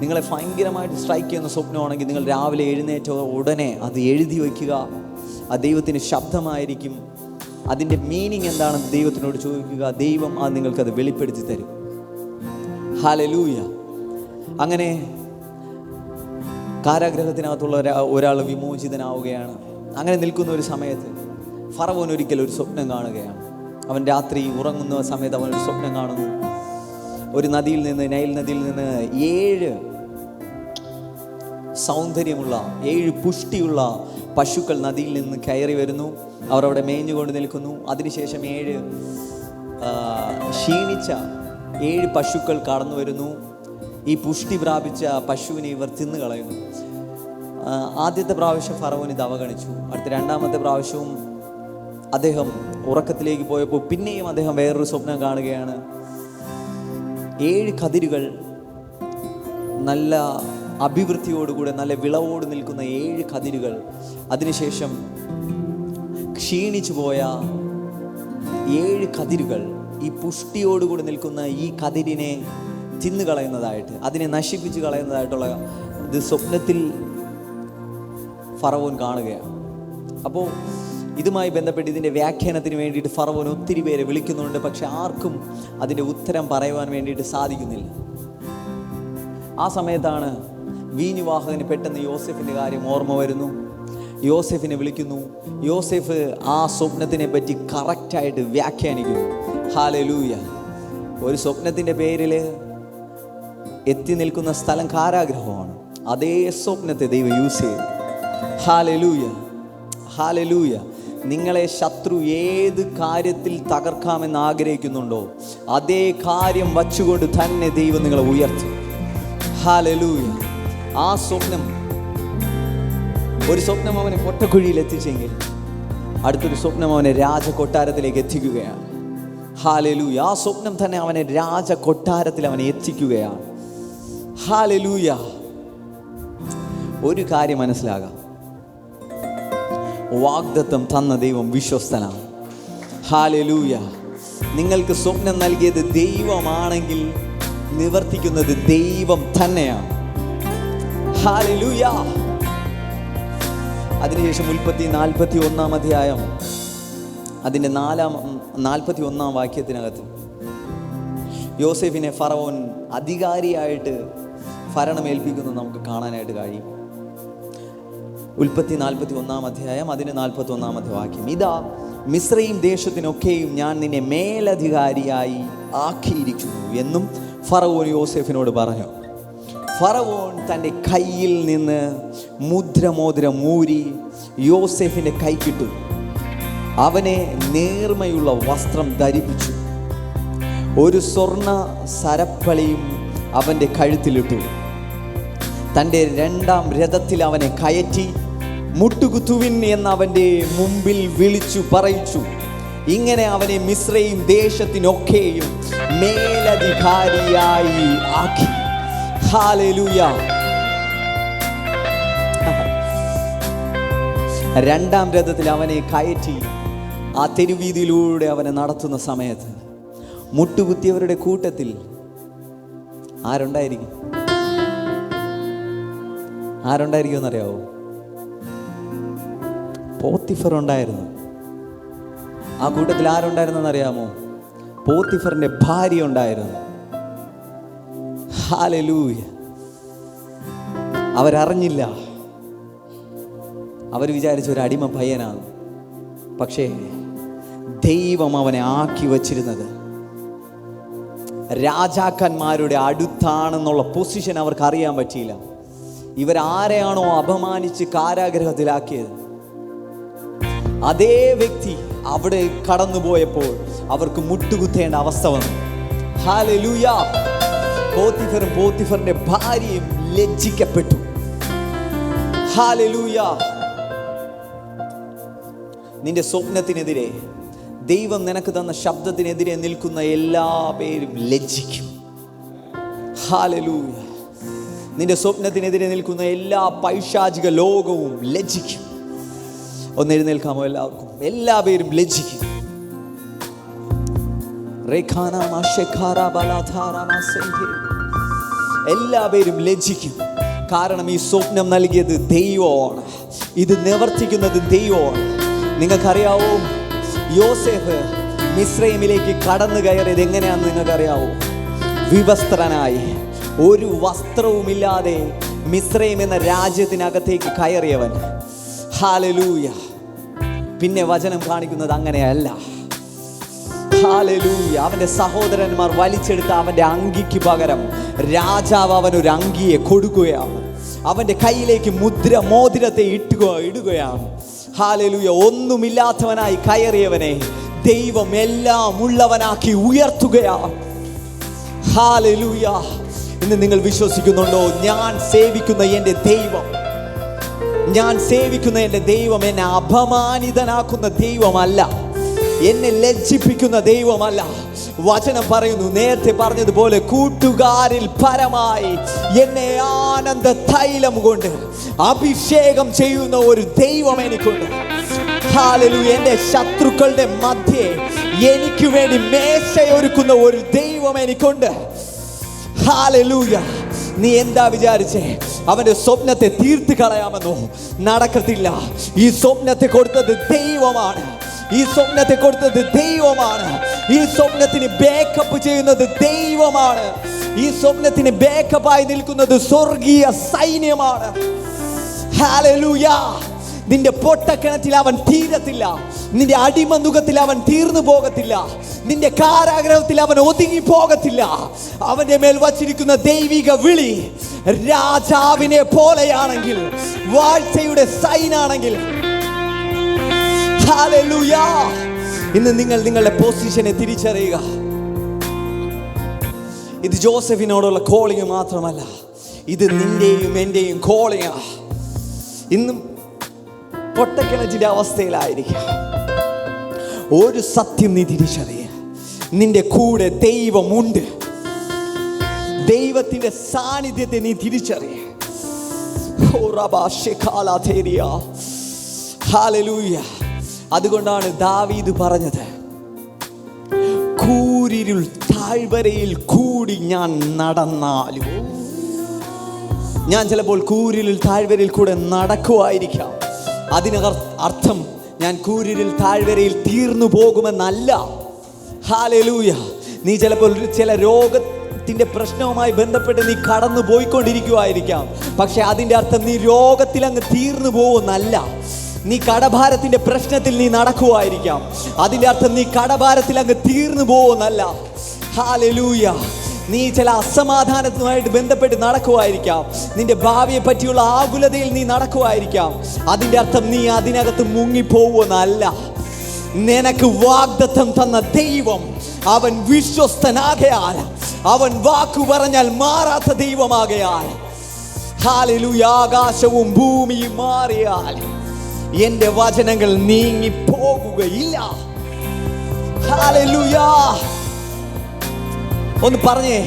നിങ്ങളെ ഭയങ്കരമായിട്ട് സ്ട്രൈക്ക് ചെയ്യുന്ന സ്വപ്നമാണെങ്കിൽ നിങ്ങൾ രാവിലെ എഴുന്നേറ്റ ഉടനെ അത് എഴുതി വയ്ക്കുക. ആ ദൈവത്തിൻ്റെ ശബ്ദമായിരിക്കും. അതിൻ്റെ മീനിങ് എന്താണെന്ന് ദൈവത്തിനോട് ചോദിക്കുക. ദൈവം അത് നിങ്ങൾക്കത് വെളിപ്പെടുത്തി തരും. ഹല്ലേലൂയ. അങ്ങനെ കാരാഗ്രഹത്തിനകത്തുള്ള ഒരാൾ വിമോചിതനാവുകയാണ്. അങ്ങനെ നിൽക്കുന്ന ഒരു സമയത്ത് ഫറവോൻ ഒരിക്കൽ ഒരു സ്വപ്നം കാണുകയാണ്. അവൻ രാത്രി ഉറങ്ങുന്ന സമയത്ത് അവനൊരു സ്വപ്നം കാണുന്നു. ഒരു നദിയിൽ നിന്ന്, നൈൽ നദിയിൽ നിന്ന് 7 സൗന്ദര്യമുള്ള 7 പുഷ്ടിയുള്ള പശുക്കൾ നദിയിൽ നിന്ന് കയറി വരുന്നു. അവർ അവിടെ മേഞ്ഞുകൊണ്ട് നിൽക്കുന്നു. അതിനുശേഷം 7 ക്ഷീണിച്ച 7 പശുക്കൾ കടന്നു വരുന്നു. ഈ പുഷ്ടി പ്രാപിച്ച പശുവിനെ ഇവർ തിന്നു കളയുന്നു. ആദ്യത്തെ പ്രാവശ്യം ഫറവോൻ ഇത് അവഗണിച്ചു. അടുത്ത 2-ാമത്തെ പ്രാവശ്യവും അദ്ദേഹം ഉറക്കത്തിലേക്ക് പോയപ്പോൾ പിന്നെയും അദ്ദേഹം വേറൊരു സ്വപ്നം കാണുകയാണ്. 7 കതിരുകൾ, നല്ല അഭിവൃദ്ധിയോടുകൂടെ നല്ല വിളവോട് നിൽക്കുന്ന 7 കതിരുകൾ. അതിനുശേഷം ക്ഷീണിച്ചു പോയ 7 കതിരുകൾ ഈ പുഷ്ടിയോടുകൂടി നിൽക്കുന്ന ഈ കതിരിനെ തിന്നുകളയുന്നതായിട്ട്, അതിനെ നശിപ്പിച്ച് കളയുന്നതായിട്ടുള്ള ഇത് സ്വപ്നത്തിൽ ഫറവോൻ കാണുകയാണ്. അപ്പോൾ ഇതുമായി ബന്ധപ്പെട്ട് ഇതിൻ്റെ വ്യാഖ്യാനത്തിന് വേണ്ടിയിട്ട് ഫറവോൻ ഒത്തിരി പേരെ വിളിക്കുന്നുണ്ട്. പക്ഷെ ആർക്കും അതിൻ്റെ ഉത്തരം പറയുവാൻ വേണ്ടിയിട്ട് സാധിക്കുന്നില്ല. ആ സമയത്താണ് വീഞ്ഞുവാഹകന് പെട്ടെന്ന് യോസെഫിൻ്റെ കാര്യം ഓർമ്മ വരുന്നു. യോസെഫിനെ വിളിക്കുന്നു. യോസെഫ് ആ സ്വപ്നത്തിനെ പറ്റി കറക്റ്റായിട്ട് വ്യാഖ്യാനിക്കുന്നു. ഹല്ലേലൂയ. ഒരു സ്വപ്നത്തിൻ്റെ പേരിൽ എത്തി നിൽക്കുന്ന സ്ഥലം കാരാഗ്രഹമാണ്. അതേ സ്വപ്നത്തെ ദൈവം യൂസ് ചെയ്തു. Hallelujah, hallelujah. നിങ്ങളെ ശത്രു ഏത് കാര്യത്തിൽ തകർക്കാമെന്ന് ആഗ്രഹിക്കുന്നുണ്ടോ അതേ കാര്യം വച്ചുകൊണ്ട് തന്നെ ദൈവം നിങ്ങളെ ഉയർത്തും. ഹല്ലേലൂയ. ആ സ്വപ്നം, ഒരു സ്വപ്നം അവനെ പൊട്ടക്കുഴിയിൽ എത്തിച്ചെങ്കിൽ അടുത്തൊരു സ്വപ്നം അവനെ രാജകൊട്ടാരത്തിലേക്ക് എത്തിക്കുകയാണ്. ഹല്ലേലൂയ. ആ സ്വപ്നം തന്നെ അവനെ രാജകൊട്ടാരത്തിൽ അവനെ എത്തിക്കുകയാണ്. ഹല്ലേലൂയ. ഒരു കാര്യം മനസ്സിലാകാം, വാഗ്ദത്തം തന്ന ദൈവം വിശ്വസ്തനാണ്. ഹല്ലേലൂയ. നിങ്ങൾക്ക് സ്വപ്നം നൽകിയത് ദൈവമാണെങ്കിൽ നിവർത്തിക്കുന്നത് ദൈവം തന്നെയാണ്. ഹല്ലേലൂയ. അതിനുശേഷം ഉൽപ്പത്തി 41 അധ്യായം അതിൻ്റെ 41 വാക്യത്തിനകത്ത് യോസെഫിനെ ഫറവോൻ അധികാരിയായിട്ട് ഭരണമേൽപ്പിക്കുന്നത് നമുക്ക് കാണാനായിട്ട് കഴിയും. ഉൽപ്പത്തി 41 അധ്യായം അതിന് 41 വാക്യം. ഇതാ മിസ്രയീം ദേശത്തിനൊക്കെയും ഞാൻ നിന്നെ മേലധികാരിയായി ആക്കിയിരിക്കുന്നു എന്നും ഫറവോൻ യോസെഫിനോട് പറഞ്ഞു. ഫറവോൻ തൻ്റെ കയ്യിൽ നിന്ന് മുദ്രമോതിരം ഊരി യോസെഫിൻ്റെ കൈക്കിട്ടു. അവനെ നേർമയുള്ള വസ്ത്രം ധരിപ്പിച്ചു. ഒരു സ്വർണ്ണ സരപ്പളിയും അവൻ്റെ കഴുത്തിലിട്ടു. തൻ്റെ 2-ാം രഥത്തിൽ അവനെ കയറ്റി മുട്ടുകുത്തുവിൻ എന്ന് അവൻ്റെ മുമ്പിൽ വിളിച്ചു പറയിച്ചു. ഇങ്ങനെ അവനെ മിസ്രയീം ദേശത്തിനൊക്കെയും മേലധികാരിയായി ആക്കി. ഹല്ലേലൂയ. 2-ാം രഥത്തിൽ അവനെ കയറ്റി ആ തെരുവീതിയിലൂടെ അവനെ നടത്തുന്ന സമയത്ത് മുട്ടുകുത്തിയവരുടെ കൂട്ടത്തിൽ ആരുണ്ടായിരിക്കും എന്നറിയാവോ? പോത്തിഫർ ഉണ്ടായിരുന്നു. ആ കൂട്ടത്തിൽ ആരുണ്ടായിരുന്നെന്നറിയാമോ? പോത്തിഫറിന്റെ ഭാര്യ ഉണ്ടായിരുന്നു. ഹല്ലേലൂയ. അവരറിഞ്ഞില്ല. അവർ വിചാരിച്ച ഒരു അടിമ പയ്യനാണ്. പക്ഷേ ദൈവം അവനെ ആക്കി വച്ചിരുന്നത് രാജാക്കന്മാരുടെ അടുത്താണെന്നുള്ള പൊസിഷൻ അവർക്ക് അറിയാൻ പറ്റിയില്ല. ഇവരാരെയാണോ അപമാനിച്ച് കാരാഗ്രഹത്തിലാക്കിയത് അതേ വ്യക്തി അവിടെ കടന്നുപോയപ്പോൾ അവർക്ക് മുട്ടുകുത്തേണ്ട അവസ്ഥ വന്നു. ഹല്ലേലൂയ. പോത്തിഫറും പോത്തിഫറിന്റെ ഭാര്യയും ലജ്ജിക്കപ്പെട്ടു. ഹല്ലേലൂയ. നിന്റെ സ്വപ്നത്തിനെതിരെ, ദൈവം നിനക്ക് തന്ന ശബ്ദത്തിനെതിരെ നിൽക്കുന്ന എല്ലാ പേരും ലജ്ജിക്കും. ഹല്ലേലൂയ. നിന്റെ സ്വപ്നത്തിനെതിരെ നിൽക്കുന്ന എല്ലാ പൈശാചിക ലോകവും ലജ്ജിക്കും. ഒന്ന് എഴുന്നേൽക്കാമോ? എല്ലാവർക്കും, എല്ലാ പേരും ലജ്ജിക്കും. എല്ലാ പേരും ലജ്ജിക്കും. കാരണം ഈ സ്വപ്നം നൽകിയത് ദൈവമാണ്. ഇത് നിവർത്തിക്കുന്നത് ദൈവമാണ്. നിങ്ങൾക്കറിയാവോ, യോസേഫ് മിസ്രൈമിലേക്ക് കടന്നു കയറിയത് എങ്ങനെയാണെന്ന് നിങ്ങൾക്കറിയാവോ? വിവസ്ത്രനായി, ഒരു വസ്ത്രവുമില്ലാതെ മിസ്രൈം എന്ന രാജ്യത്തിനകത്തേക്ക് കയറിയവൻ. ഹല്ലേലൂയ. പിന്നെ വചനം കാണിക്കുന്നത് അങ്ങനെയല്ല. ഹല്ലേലൂയ. അവന്റെ സഹോദരന്മാർ വലിച്ചെടുത്ത അവന്റെ അങ്കിക്ക് പകരം രാജാവ് അവനൊരു അങ്കിയെ കൊടുക്കുകയാണ്. അവന്റെ കയ്യിലേക്ക് മോതിരത്തെ ഇടുകയാണ്. ഹല്ലേലൂയ. ഒന്നുമില്ലാത്തവനായി കയറിയവനെ ദൈവം എല്ലാം ഉള്ളവനാക്കി ഉയർത്തുകയാണ്. ഹല്ലേലൂയ. ഇന്ന് നിങ്ങൾ വിശ്വസിക്കുന്നുണ്ടോ? ഞാൻ സേവിക്കുന്ന എൻ്റെ ദൈവം എന്നെ അപമാനിതനാക്കുന്ന ദൈവമല്ല, എന്നെ ലജ്ജിപ്പിക്കുന്ന ദൈവമല്ല. വചനം പറയുന്നു, നേരത്തെ പറഞ്ഞതുപോലെ കൂട്ടുകാരിൽ പരമായി എന്നെ ആനന്ദ തൈലം കൊണ്ട് അഭിഷേകം ചെയ്യുന്ന ഒരു ദൈവം എനിക്കുണ്ട്. ഹല്ലേലൂയ. എൻ്റെ ശത്രുക്കളുടെ മധ്യേ എനിക്ക് വേണ്ടി മേശയൊരുക്കുന്ന ഒരു ദൈവം എനിക്കുണ്ട്. ഹല്ലേലൂയ. നീ എന്താ വിചാരിച്ചേ? അവന്റെ സ്വപ്നത്തെ തീർത്ത് കളയാമെന്നോ? നടക്കത്തില്ല. ഈ സ്വപ്നത്തെ കൊടുത്തത് ദൈവമാണ്. ഈ സ്വപ്നത്തെ കൊടുത്തത് ദൈവമാണ്. ഈ സ്വപ്നത്തിന് ബാക്കപ്പ് ചെയ്യുന്നത് ദൈവമാണ്. ഈ സ്വപ്നത്തിന് ബാക്കപ്പായി നിൽക്കുന്നത് സ്വർഗീയ സൈന്യമാണ്. ഹല്ലേലൂയ. നിന്റെ പൊട്ടക്കിണറ്റിൽ അവൻ തീരത്തില്ല. നിന്റെ അടിമനുഖത്തിൽ അവൻ തീർന്നു പോകത്തില്ല. നിന്റെ കാരാഗ്രഹത്തിൽ അവൻ ഒതുങ്ങി പോകത്തില്ല. അവന്റെ മേൽ വച്ചിരിക്കുന്ന ദൈവിക വിളി രാജാവിനെ പോലെയാണെങ്കിൽ, വാഴ്ചയുടെ സൈനാണെങ്കിൽ, ഹല്ലേലൂയ. ഇന്ന് നിങ്ങൾ നിങ്ങളുടെ പൊസിഷനെ തിരിച്ചറിയുക. ഇത് ജോസഫിനോടുള്ള കോളിംഗ് മാത്രമല്ല, ഇത് നിന്റെയും എന്റെയും കോളിംഗ്. ഇന്നും പൊട്ടക്കിണറ്റിന്റെ അവസ്ഥയിലായിരിക്കാം. ഒരു സത്യം നീ തിരിച്ചറിയുക, നിന്റെ കൂടെ ദൈവമുണ്ട്. ദൈവത്തിന്റെ സാന്നിധ്യത്തെ നീ തിരിച്ചറിയുക. ഹല്ലേലൂയ. അതുകൊണ്ടാണ് ദാവീദ് പറഞ്ഞത്, കൂരിരുൾ താഴ്വരയിൽ കൂടി ഞാൻ നടന്നാലും. ഞാൻ ചിലപ്പോൾ കൂരിരുൾ താഴ്വരയിൽ കൂടെ നടക്കുമായിരിക്കാം. അതിനർത്ഥം ഞാൻ കൂരിരുൾ താഴ്വരയിൽ തീർന്നു പോകുമെന്നല്ല. ഹല്ലേലൂയ. നീ ചിലപ്പോൾ ചില രോഗത്തിന്റെ പ്രശ്നവുമായി ബന്ധപ്പെട്ട് നീ കടന്നു പോയിക്കൊണ്ടിരിക്കുമായിരിക്കാം. പക്ഷെ അതിൻ്റെ അർത്ഥം നീ രോഗത്തിൽ അങ്ങ് തീർന്നു പോകുമെന്നല്ല. നീ കടഭാരത്തിന്റെ പ്രശ്നത്തിൽ നീ നടക്കുമായിരിക്കാം. അതിൻ്റെ അർത്ഥം നീ കടഭാരത്തിൽ അങ്ങ് തീർന്നു പോകുമെന്നല്ല. ഹല്ലേലൂയ. നീ ചില അസമാധാനത്തുമായിട്ട് ബന്ധപ്പെട്ട് നടക്കുമായിരിക്കാം. നിന്റെ ഭാവിയെ പറ്റിയുള്ള ആകുലതയിൽ നീ നടക്കുമായിരിക്കാം. അതിൻ്റെ അർത്ഥം നീ അതിനകത്ത് മുങ്ങിപ്പോവുമെന്നല്ല. നിനക്ക് വാഗ്ദത്തം തന്ന ദൈവം അവൻ വിശ്വസ്തനാകയാൽ, അവൻ വാക്കു പറഞ്ഞാൽ മാറാത്ത ദൈവമാകയാൽ, ഹല്ലേലൂയ, ആകാശവും ഭൂമിയും മാറിയാൽ എന്റെ വചനങ്ങൾ നീങ്ങി പോകുകയില്ല. ഹല്ലേലൂയ. ഒന്ന് പറഞ്ഞേ,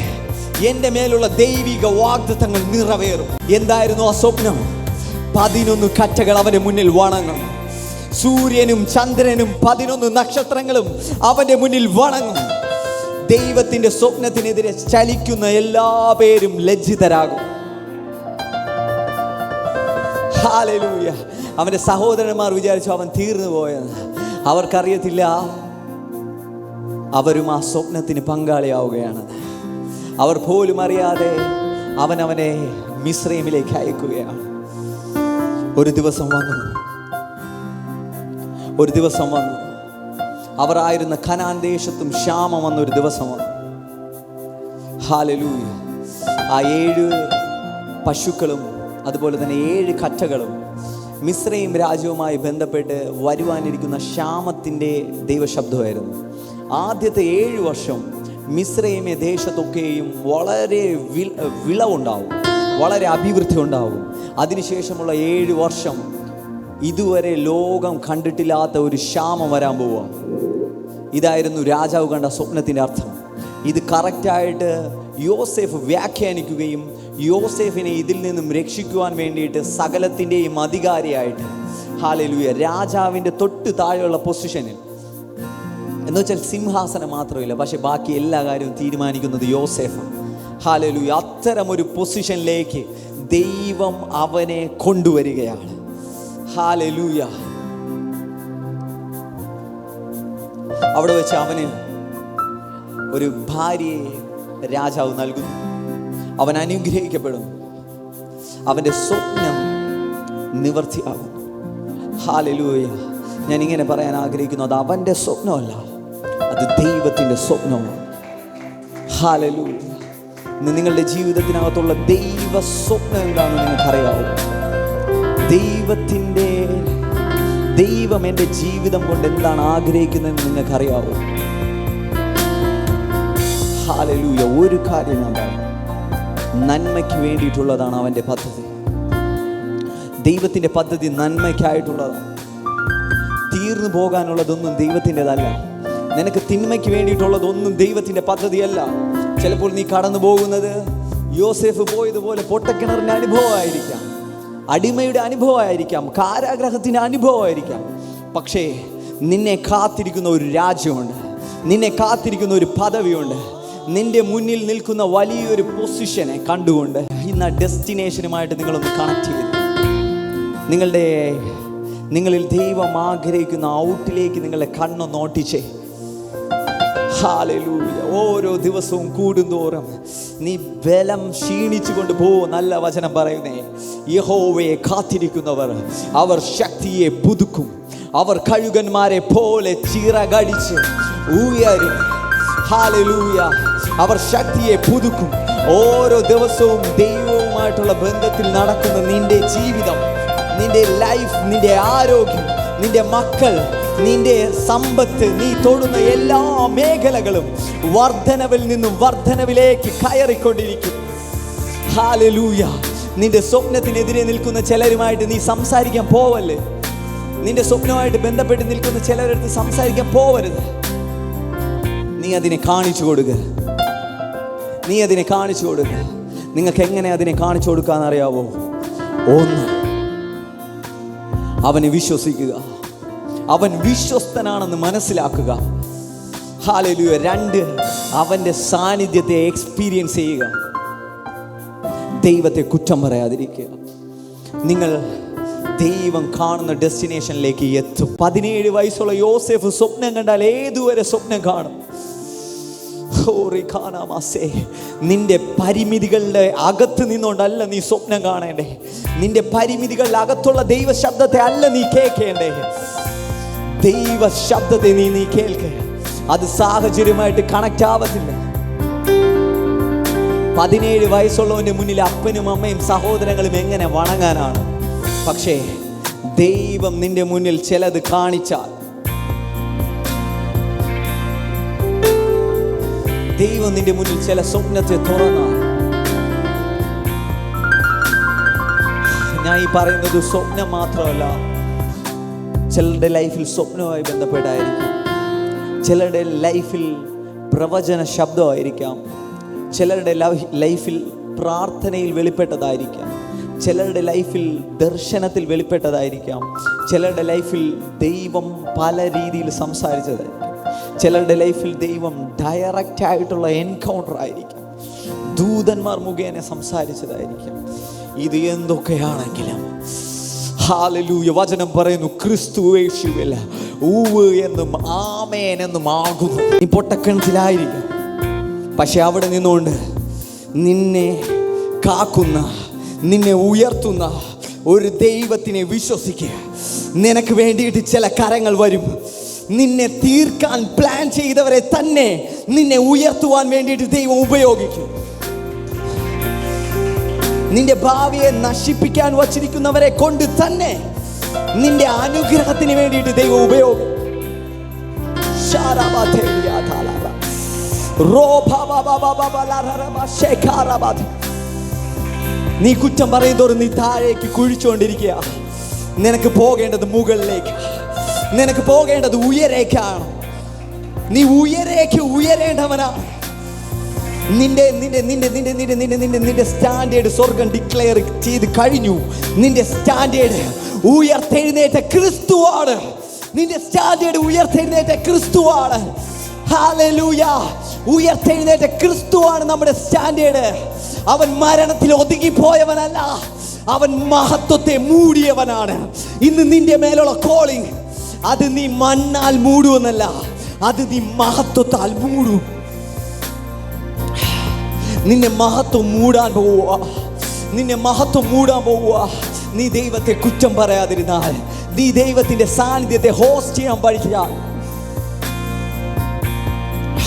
എന്റെ മേലുള്ള ദൈവിക വാഗ്ദത്തങ്ങൾ നിറവേറും. എന്തായിരുന്നു ആ സ്വപ്നം? 11 കറ്റകൾ അവന്റെ മുന്നിൽ വണങ്ങും. സൂര്യനും ചന്ദ്രനും 11 നക്ഷത്രങ്ങളും അവന്റെ മുന്നിൽ വണങ്ങും. ദൈവത്തിന്റെ സ്വപ്നത്തിനെതിരെ ചലിക്കുന്ന എല്ലാ പേരും ലജ്ജിതരാകും. ഹല്ലേലൂയ. അവന്റെ സഹോദരന്മാർ വിചാരിച്ചു അവൻ തീർന്നു പോയെന്ന്. അവർക്കറിയത്തില്ല, അവരും ആ സ്വപ്നത്തിന് പങ്കാളിയാവുകയാണ്. അവർ പോലും അറിയാതെ അവനെ മിസ്രൈമിലേക്ക് അയക്കുകയാണ്. ഒരു ദിവസം വന്നു അവർ ആയിരുന്ന കനാൻ ദേശത്തും ക്ഷാമം വന്നൊരു ദിവസം വന്നു. ഹല്ലേലൂയ. ആ 7 പശുക്കളും അതുപോലെ തന്നെ 7 കറ്റകളും മിസ്രൈം രാജ്യവുമായി ബന്ധപ്പെട്ട് വരുവാനിരിക്കുന്ന ക്ഷാമത്തിൻ്റെ ദൈവശബ്ദമായിരുന്നു. ആദ്യത്തെ 7 വർഷം മിസ്രൈമെ ദേശത്തൊക്കെയും വളരെ വിളവുണ്ടാവും, വളരെ അഭിവൃദ്ധി ഉണ്ടാവും. അതിനുശേഷമുള്ള 7 വർഷം ഇതുവരെ ലോകം കണ്ടിട്ടില്ലാത്ത ഒരു ക്ഷാമം വരാൻ പോവുക. ഇതായിരുന്നു രാജാവ് കണ്ട സ്വപ്നത്തിൻ്റെ അർത്ഥം. ഇത് കറക്റ്റായിട്ട് യോസേഫ് വ്യാഖ്യാനിക്കുകയും യോസേഫിനെ ഇതിൽ നിന്നും രക്ഷിക്കുവാൻ വേണ്ടിയിട്ട് സകലത്തിൻ്റെയും അധികാരിയായിട്ട്, ഹല്ലേലൂയ, രാജാവിൻ്റെ തൊട്ട് താഴെയുള്ള പൊസിഷനിൽ, എന്ന് വെച്ചാൽ സിംഹാസനം മാത്രമില്ല, പക്ഷെ ബാക്കി എല്ലാ കാര്യവും തീരുമാനിക്കുന്നത് യോസേഫ്. ഹല്ലേലൂയ. അത്തരമൊരു പൊസിഷനിലേക്ക് ദൈവം അവനെ കൊണ്ടുവരികയാണ്. ഹല്ലേലൂയ. അവിടെ വെച്ച് അവന് ഒരു ഭാര്യയെ രാജാവ് നൽകുന്നു. അവൻ അനുഗ്രഹിക്കപ്പെടുന്നു. അവൻ്റെ സ്വപ്നം നിവർത്തിയാകുന്നു. ഹല്ലേലൂയ. ഞാൻ ഇങ്ങനെ പറയാൻ ആഗ്രഹിക്കുന്നു, അത് അവൻ്റെ സ്വപ്നമല്ല, അത് ദൈവത്തിൻ്റെ സ്വപ്നമാണ്. ഹല്ലേലൂയ. ഇന്ന് നിങ്ങളുടെ ജീവിതത്തിനകത്തുള്ള ദൈവ സ്വപ്നം എന്താണെന്ന് നിങ്ങൾക്കറിയാവൂ? ദൈവം എൻ്റെ ജീവിതം കൊണ്ട് എന്താണ് ആഗ്രഹിക്കുന്നതെന്ന് നിങ്ങൾക്കറിയാവൂ? ഹല്ലേലൂയ. ഒരു കാര്യം ഞാൻ പറയാം, നന്മയ്ക്ക് വേണ്ടിയിട്ടുള്ളതാണ് അവൻ്റെ പദ്ധതി. ദൈവത്തിൻ്റെ പദ്ധതി നന്മയ്ക്കായിട്ടുള്ളതാണ്. തീർന്നു പോകാനുള്ളതൊന്നും ദൈവത്തിൻ്റെതല്ല. നിനക്ക് തിന്മയ്ക്ക് വേണ്ടിയിട്ടുള്ളതൊന്നും ദൈവത്തിൻ്റെ പദ്ധതിയല്ല. ചിലപ്പോൾ നീ കടന്നു പോകുന്നത് യോസേഫ് പോയതുപോലെ പൊട്ടക്കിണറിൻ്റെ അനുഭവമായിരിക്കാം, അടിമയുടെ അനുഭവമായിരിക്കാം, കാരാഗ്രഹത്തിൻ്റെ അനുഭവമായിരിക്കാം. പക്ഷേ നിന്നെ കാത്തിരിക്കുന്ന ഒരു രാജ്യമുണ്ട്, നിന്നെ കാത്തിരിക്കുന്ന ഒരു പദവിയുണ്ട്, നിന്റെ മുന്നിൽ നിൽക്കുന്ന വലിയൊരു പൊസിഷനെ കണ്ടുകൊണ്ട് ഇന്ന് ആ ഡെസ്റ്റിനേഷനുമായിട്ട് നിങ്ങളൊന്ന് കണക്ട് ചെയ്തു. നിങ്ങളിൽ ദൈവം ആഗ്രഹിക്കുന്ന ഔട്ടിലേക്ക് നിങ്ങളുടെ കണ്ണൊന്ന് ഓട്ടിച്ചേ. ഹല്ലേലൂയ. ഓരോ ദിവസവും കൂടുന്തോറും നീ ബലം ക്ഷീണിച്ചു കൊണ്ട് നല്ല വചനം പറയുന്നേ. യഹോവയെ കാത്തിരിക്കുന്നവർ അവർ ശക്തിയെ പുതുക്കും, അവർ കഴുകന്മാരെ പോലെ ചിറകടിച്ച് ഉയരും. ഹല്ലേലൂയ. അവർ ശക്തിയെ പുതുക്കും. ഓരോ ദിവസവും ദൈവവുമായിട്ടുള്ള ബന്ധത്തിൽ നടക്കുന്ന നിന്റെ ജീവിതം, നിന്റെ ലൈഫ്, നിന്റെ ആരോഗ്യം, നിന്റെ മക്കൾ, നിന്റെ സമ്പത്ത്, നീ തൊടുന്ന എല്ലാ മേഖലകളും വർധനവിൽ നിന്നും വർധനവിലേക്ക് കയറിക്കൊണ്ടിരിക്കും. ഹല്ലേലൂയ. നിന്റെ സ്വപ്നത്തിനെതിരെ നിൽക്കുന്ന ചിലരുമായിട്ട് നീ സംസാരിക്കാൻ പോവല്ലേ. നിന്റെ സ്വപ്നവുമായിട്ട് ബന്ധപ്പെട്ട് നിൽക്കുന്ന ചിലരടുത്ത് സംസാരിക്കാൻ പോവരുത്. നീ അതിനെ കാണിച്ചു കൊടുക്കുക. നിങ്ങൾക്ക് എങ്ങനെ അതിനെ കാണിച്ചു കൊടുക്കാന്നറിയാവോ? ഒന്ന്, അവനെ വിശ്വസിക്കുക, അവൻ വിശ്വസ്തനാണെന്ന് മനസ്സിലാക്കുക. ഹല്ലേലൂയ. 2, അവൻ്റെ സാന്നിധ്യത്തെ എക്സ്പീരിയൻസ് ചെയ്യുക. ദൈവത്തെ കുറ്റം പറയാതിരിക്കുക. നിങ്ങൾ ദൈവം കാണുന്ന ഡെസ്റ്റിനേഷനിലേക്ക് എത്തും. 17 വയസ്സുള്ള യോസേഫ് സ്വപ്നം കണ്ടാൽ ഏതുവരെ സ്വപ്നം കാണും? നിന്റെ പരിമിതികളുടെ അകത്ത് നിന്നുകൊണ്ടല്ല നീ സ്വപ്നം കാണേണ്ടേ. നിന്റെ പരിമിതികളുടെ അകത്തുള്ള ദൈവ ശബ്ദത്തെ അല്ല നീ കേൾക്കേണ്ടേ. ദൈവ ശബ്ദത്തെ നീ കേൾക്കുക. അത് സാഹചര്യമായിട്ട് കണക്ട് ആവത്തില്ല. 17 വയസ്സുള്ളവന്റെ മുന്നിൽ അപ്പനും അമ്മയും സഹോദരങ്ങളും എങ്ങനെ വണങ്ങാനാണ്? പക്ഷേ ദൈവം നിന്റെ മുന്നിൽ ചിലത് കാണിച്ചാൽ, ദൈവം നിന്റെ മുന്നിൽ ചില സ്വപ്നത്തെ തുറന്നാൽ, ഞാൻ ഈ പറയുന്നത് സ്വപ്നം മാത്രമല്ല, ചിലരുടെ ലൈഫിൽ സ്വപ്നവുമായി ബന്ധപ്പെട്ടായിരിക്കും, ചിലരുടെ ലൈഫിൽ പ്രവചന ശബ്ദമായിരിക്കാം, ചിലരുടെ ലൈഫിൽ പ്രാർത്ഥനയിൽ വെളിപ്പെട്ടതായിരിക്കാം, ചിലരുടെ ലൈഫിൽ ദർശനത്തിൽ വെളിപ്പെട്ടതായിരിക്കാം, ചിലരുടെ ലൈഫിൽ ദൈവം പല രീതിയിൽ സംസാരിച്ചതായിരിക്കും, ചിലരുടെ ലൈഫിൽ ദൈവം ഡയറക്റ്റ് ആയിട്ടുള്ള എൻകൗണ്ടർ ആയിരിക്കും, ദൂതന്മാർ മുഖേന സംസാരിച്ചതായിരിക്കും. ഇത് എന്തൊക്കെയാണെങ്കിലും ഹല്ലേലൂയ, വചനം പറയുന്നു ക്രിസ്തു യേശുവിൽ ഊവ് എന്നും ആമേൻ എന്നും ആകുന്നു. നീ പൊട്ടക്കിണറ്റിലായിരിക്കും, പക്ഷെ അവിടെ നിന്നുകൊണ്ട് നിന്നെ കാക്കുന്ന, നിന്നെ ഉയർത്തുന്ന ഒരു ദൈവത്തിനെ വിശ്വസിക്കുക. നിനക്ക് വേണ്ടിയിട്ട് ചില കരങ്ങൾ വരും. നിന്നെ തീർക്കാൻ പ്ലാൻ ചെയ്തവരെ തന്നെ നിന്നെ ഉയർത്തുവാൻ വേണ്ടിയിട്ട് ദൈവം ഉപയോഗിക്കും. നിന്റെ ഭാവിയെ നശിപ്പിക്കാൻ വച്ചിരിക്കുന്നവരെ കൊണ്ട് തന്നെ നിന്റെ അനുഗ്രഹത്തിന് വേണ്ടിയിട്ട് ദൈവം ഉപയോഗിക്കും. നീ കുറ്റം പറയുന്നതോറും നീ താഴേക്ക് കുഴിച്ചുകൊണ്ടിരിക്കുക. നിനക്ക് പോകേണ്ടത് മുകളിലേക്ക്, നിനക്ക് പോകേണ്ടത് ഉയരേക്കാണ്. നീ ഉയരേണ്ടവനാണ്. നിന്റെ സ്റ്റാൻഡേർഡ് സ്വർഗം ഡിക്ലെയർ ചെയ്ത് കഴിഞ്ഞു. നിന്റെ സ്റ്റാൻഡേർഡ് ഉയർത്തെഴുന്നേറ്റ ക്രിസ്തുവാണ്. നിന്റെ സ്റ്റാൻഡേർഡ് ഉയർത്തെഴുന്നേറ്റ ക്രിസ്തുവാണ്. ഹല്ലേലൂയ. ഉയർത്തെഴുന്നേറ്റ ക്രിസ്തുവാണ് നമ്മുടെ സ്റ്റാൻഡേർഡ്. അവൻ മരണത്തിൽ ഒതുങ്ങിപ്പോയവനല്ല, അവൻ മഹത്വത്തെ മൂടിയവനാണ്. ഇന്ന് നിന്റെ മേലുള്ള കോളിംഗ് അത് നീ മണ്ണാൽ മൂടുവെന്നല്ല, അത് നീ മഹത്വത്താൽ മൂടും. നിന്നെ മഹത്വം മൂടാൻ പോവുക, നിന്നെ മഹത്വം മൂടാൻ പോവുക. നീ ദൈവത്തെ കുറ്റം പറയാതിരുന്നാൽ, നീ ദൈവത്തിന്റെ സാന്നിധ്യത്തെ ഹോസ്റ്റ് ചെയ്യാൻ പഠിച്ചാൽ,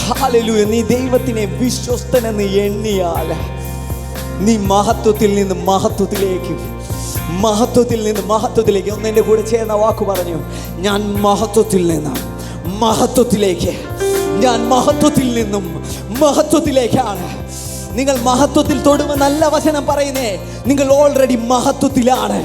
ഹല്ലേലൂയ, നീ ദൈവത്തിനെ വിശ്വസ്തനെന്ന് എണ്ണിയാൽ, നീ മഹത്വത്തിൽ നിന്ന് മഹത്വത്തിലേക്ക്, മഹത്വത്തിൽ നിന്ന് മഹത്വത്തിലേക്ക്. ഒന്ന് എൻ്റെ കൂടെ ചേർന്ന വാക്ക് പറഞ്ഞു, ഞാൻ മഹത്വത്തിൽ നിന്ന് മഹത്വത്തിലേക്ക്, ഞാൻ മഹത്വത്തിൽ നിന്നും മഹത്വത്തിലേക്കാണ്. നിങ്ങൾ മഹത്വത്തിൽ തൊടുമെന്നല്ല വചനം പറയുന്നേ, നിങ്ങൾ ഓൾറെഡി മഹത്വത്തിലാണ്.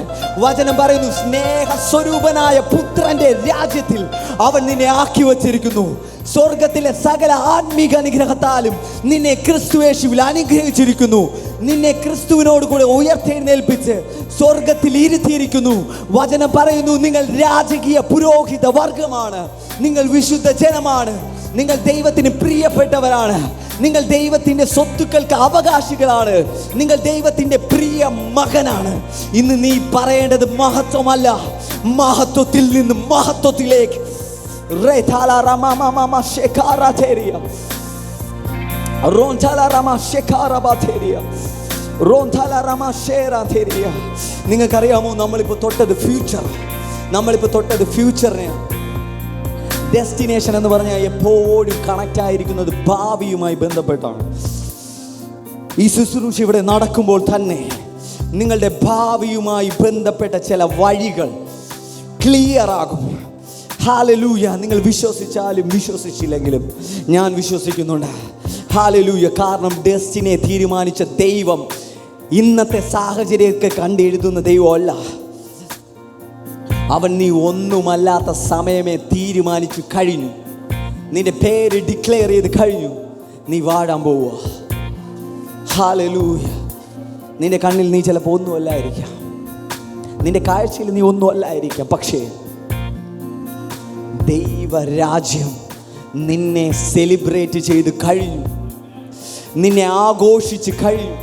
വചനം പറയുന്നു, സ്നേഹസ്വരൂപനായ പുത്രന്റെ രാജ്യത്തിൽ അവൻ നിന്നെ ആക്കി വച്ചിരിക്കുന്നു. സ്വർഗത്തിലെ സകല ആത്മീക അനുഗ്രഹത്താലും നിന്നെ ക്രിസ്തു യേശുവിൽ അനുഗ്രഹിച്ചിരിക്കുന്നു. നിന്നെ ക്രിസ്തുവിനോട് കൂടെ ഉയർത്തെഴുന്നേൽപ്പിച്ച് സ്വർഗത്തിൽ ഇരുത്തിയിരിക്കുന്നു. വചനം പറയുന്നു, നിങ്ങൾ രാജകീയ പുരോഹിത വർഗമാണ്, നിങ്ങൾ വിശുദ്ധ ജനമാണ്, നിങ്ങൾ ദൈവത്തിന് പ്രിയപ്പെട്ടവരാണ്. നിങ്ങൾ ദൈവത്തിൻ്റെ സ്വത്തുക്കൾക്ക് അവകാശികളാണ്. നിങ്ങൾ ദൈവത്തിൻ്റെ പ്രിയ മകനാണ്. ഇന്ന് നീ പറയേണ്ടത് മഹത്വമല്ല, മഹത്വത്തിൽ നിന്ന് മഹത്വത്തിലേക്ക്. നിങ്ങൾക്കറിയാമോ, നമ്മളിപ്പോൾ തൊട്ടത് ഫ്യൂച്ചറിനെയാണ്. ഡെസ്റ്റിനേഷൻ എന്ന് പറഞ്ഞാൽ എപ്പോഴും കണക്റ്റ് ആയിരിക്കുന്നത് ഭാവിയുമായി ബന്ധപ്പെട്ടാണ്. ഈ ശുശ്രൂഷ ഇവിടെ നടക്കുമ്പോൾ തന്നെ നിങ്ങളുടെ ഭാവിയുമായി ബന്ധപ്പെട്ട ചില വഴികൾ ക്ലിയർ ആകും. ഹല്ലേലൂയ. നിങ്ങൾ വിശ്വസിച്ചാലും വിശ്വസിച്ചില്ലെങ്കിലും ഞാൻ വിശ്വസിക്കുന്നുണ്ട്. ഹല്ലേലൂയ. കാരണം ഡെസ്റ്റിനെ തീരുമാനിച്ച ദൈവം ഇന്നത്തെ സാഹചര്യമൊക്കെ കണ്ടെഴുതുന്ന ദൈവമല്ല. അവൻ നീ ഒന്നുമല്ലാത്ത സമയമേ തീരുമാനിച്ചു കഴിഞ്ഞു. നിന്റെ പേര് ഡിക്ലെയർ ചെയ്ത് കഴിഞ്ഞു. നീ വാഴാൻ പോവുക. ഹല്ലേലൂയ. നിന്റെ കണ്ണിൽ നീ ചിലപ്പോൾ ഒന്നുമല്ലായിരിക്കാം, നിന്റെ കാഴ്ചയിൽ നീ ഒന്നുമല്ലായിരിക്കാം, പക്ഷേ ദൈവരാജ്യം നിന്നെ സെലിബ്രേറ്റ് ചെയ്ത് കഴിഞ്ഞു, നിന്നെ ആഘോഷിച്ച് കഴിഞ്ഞു.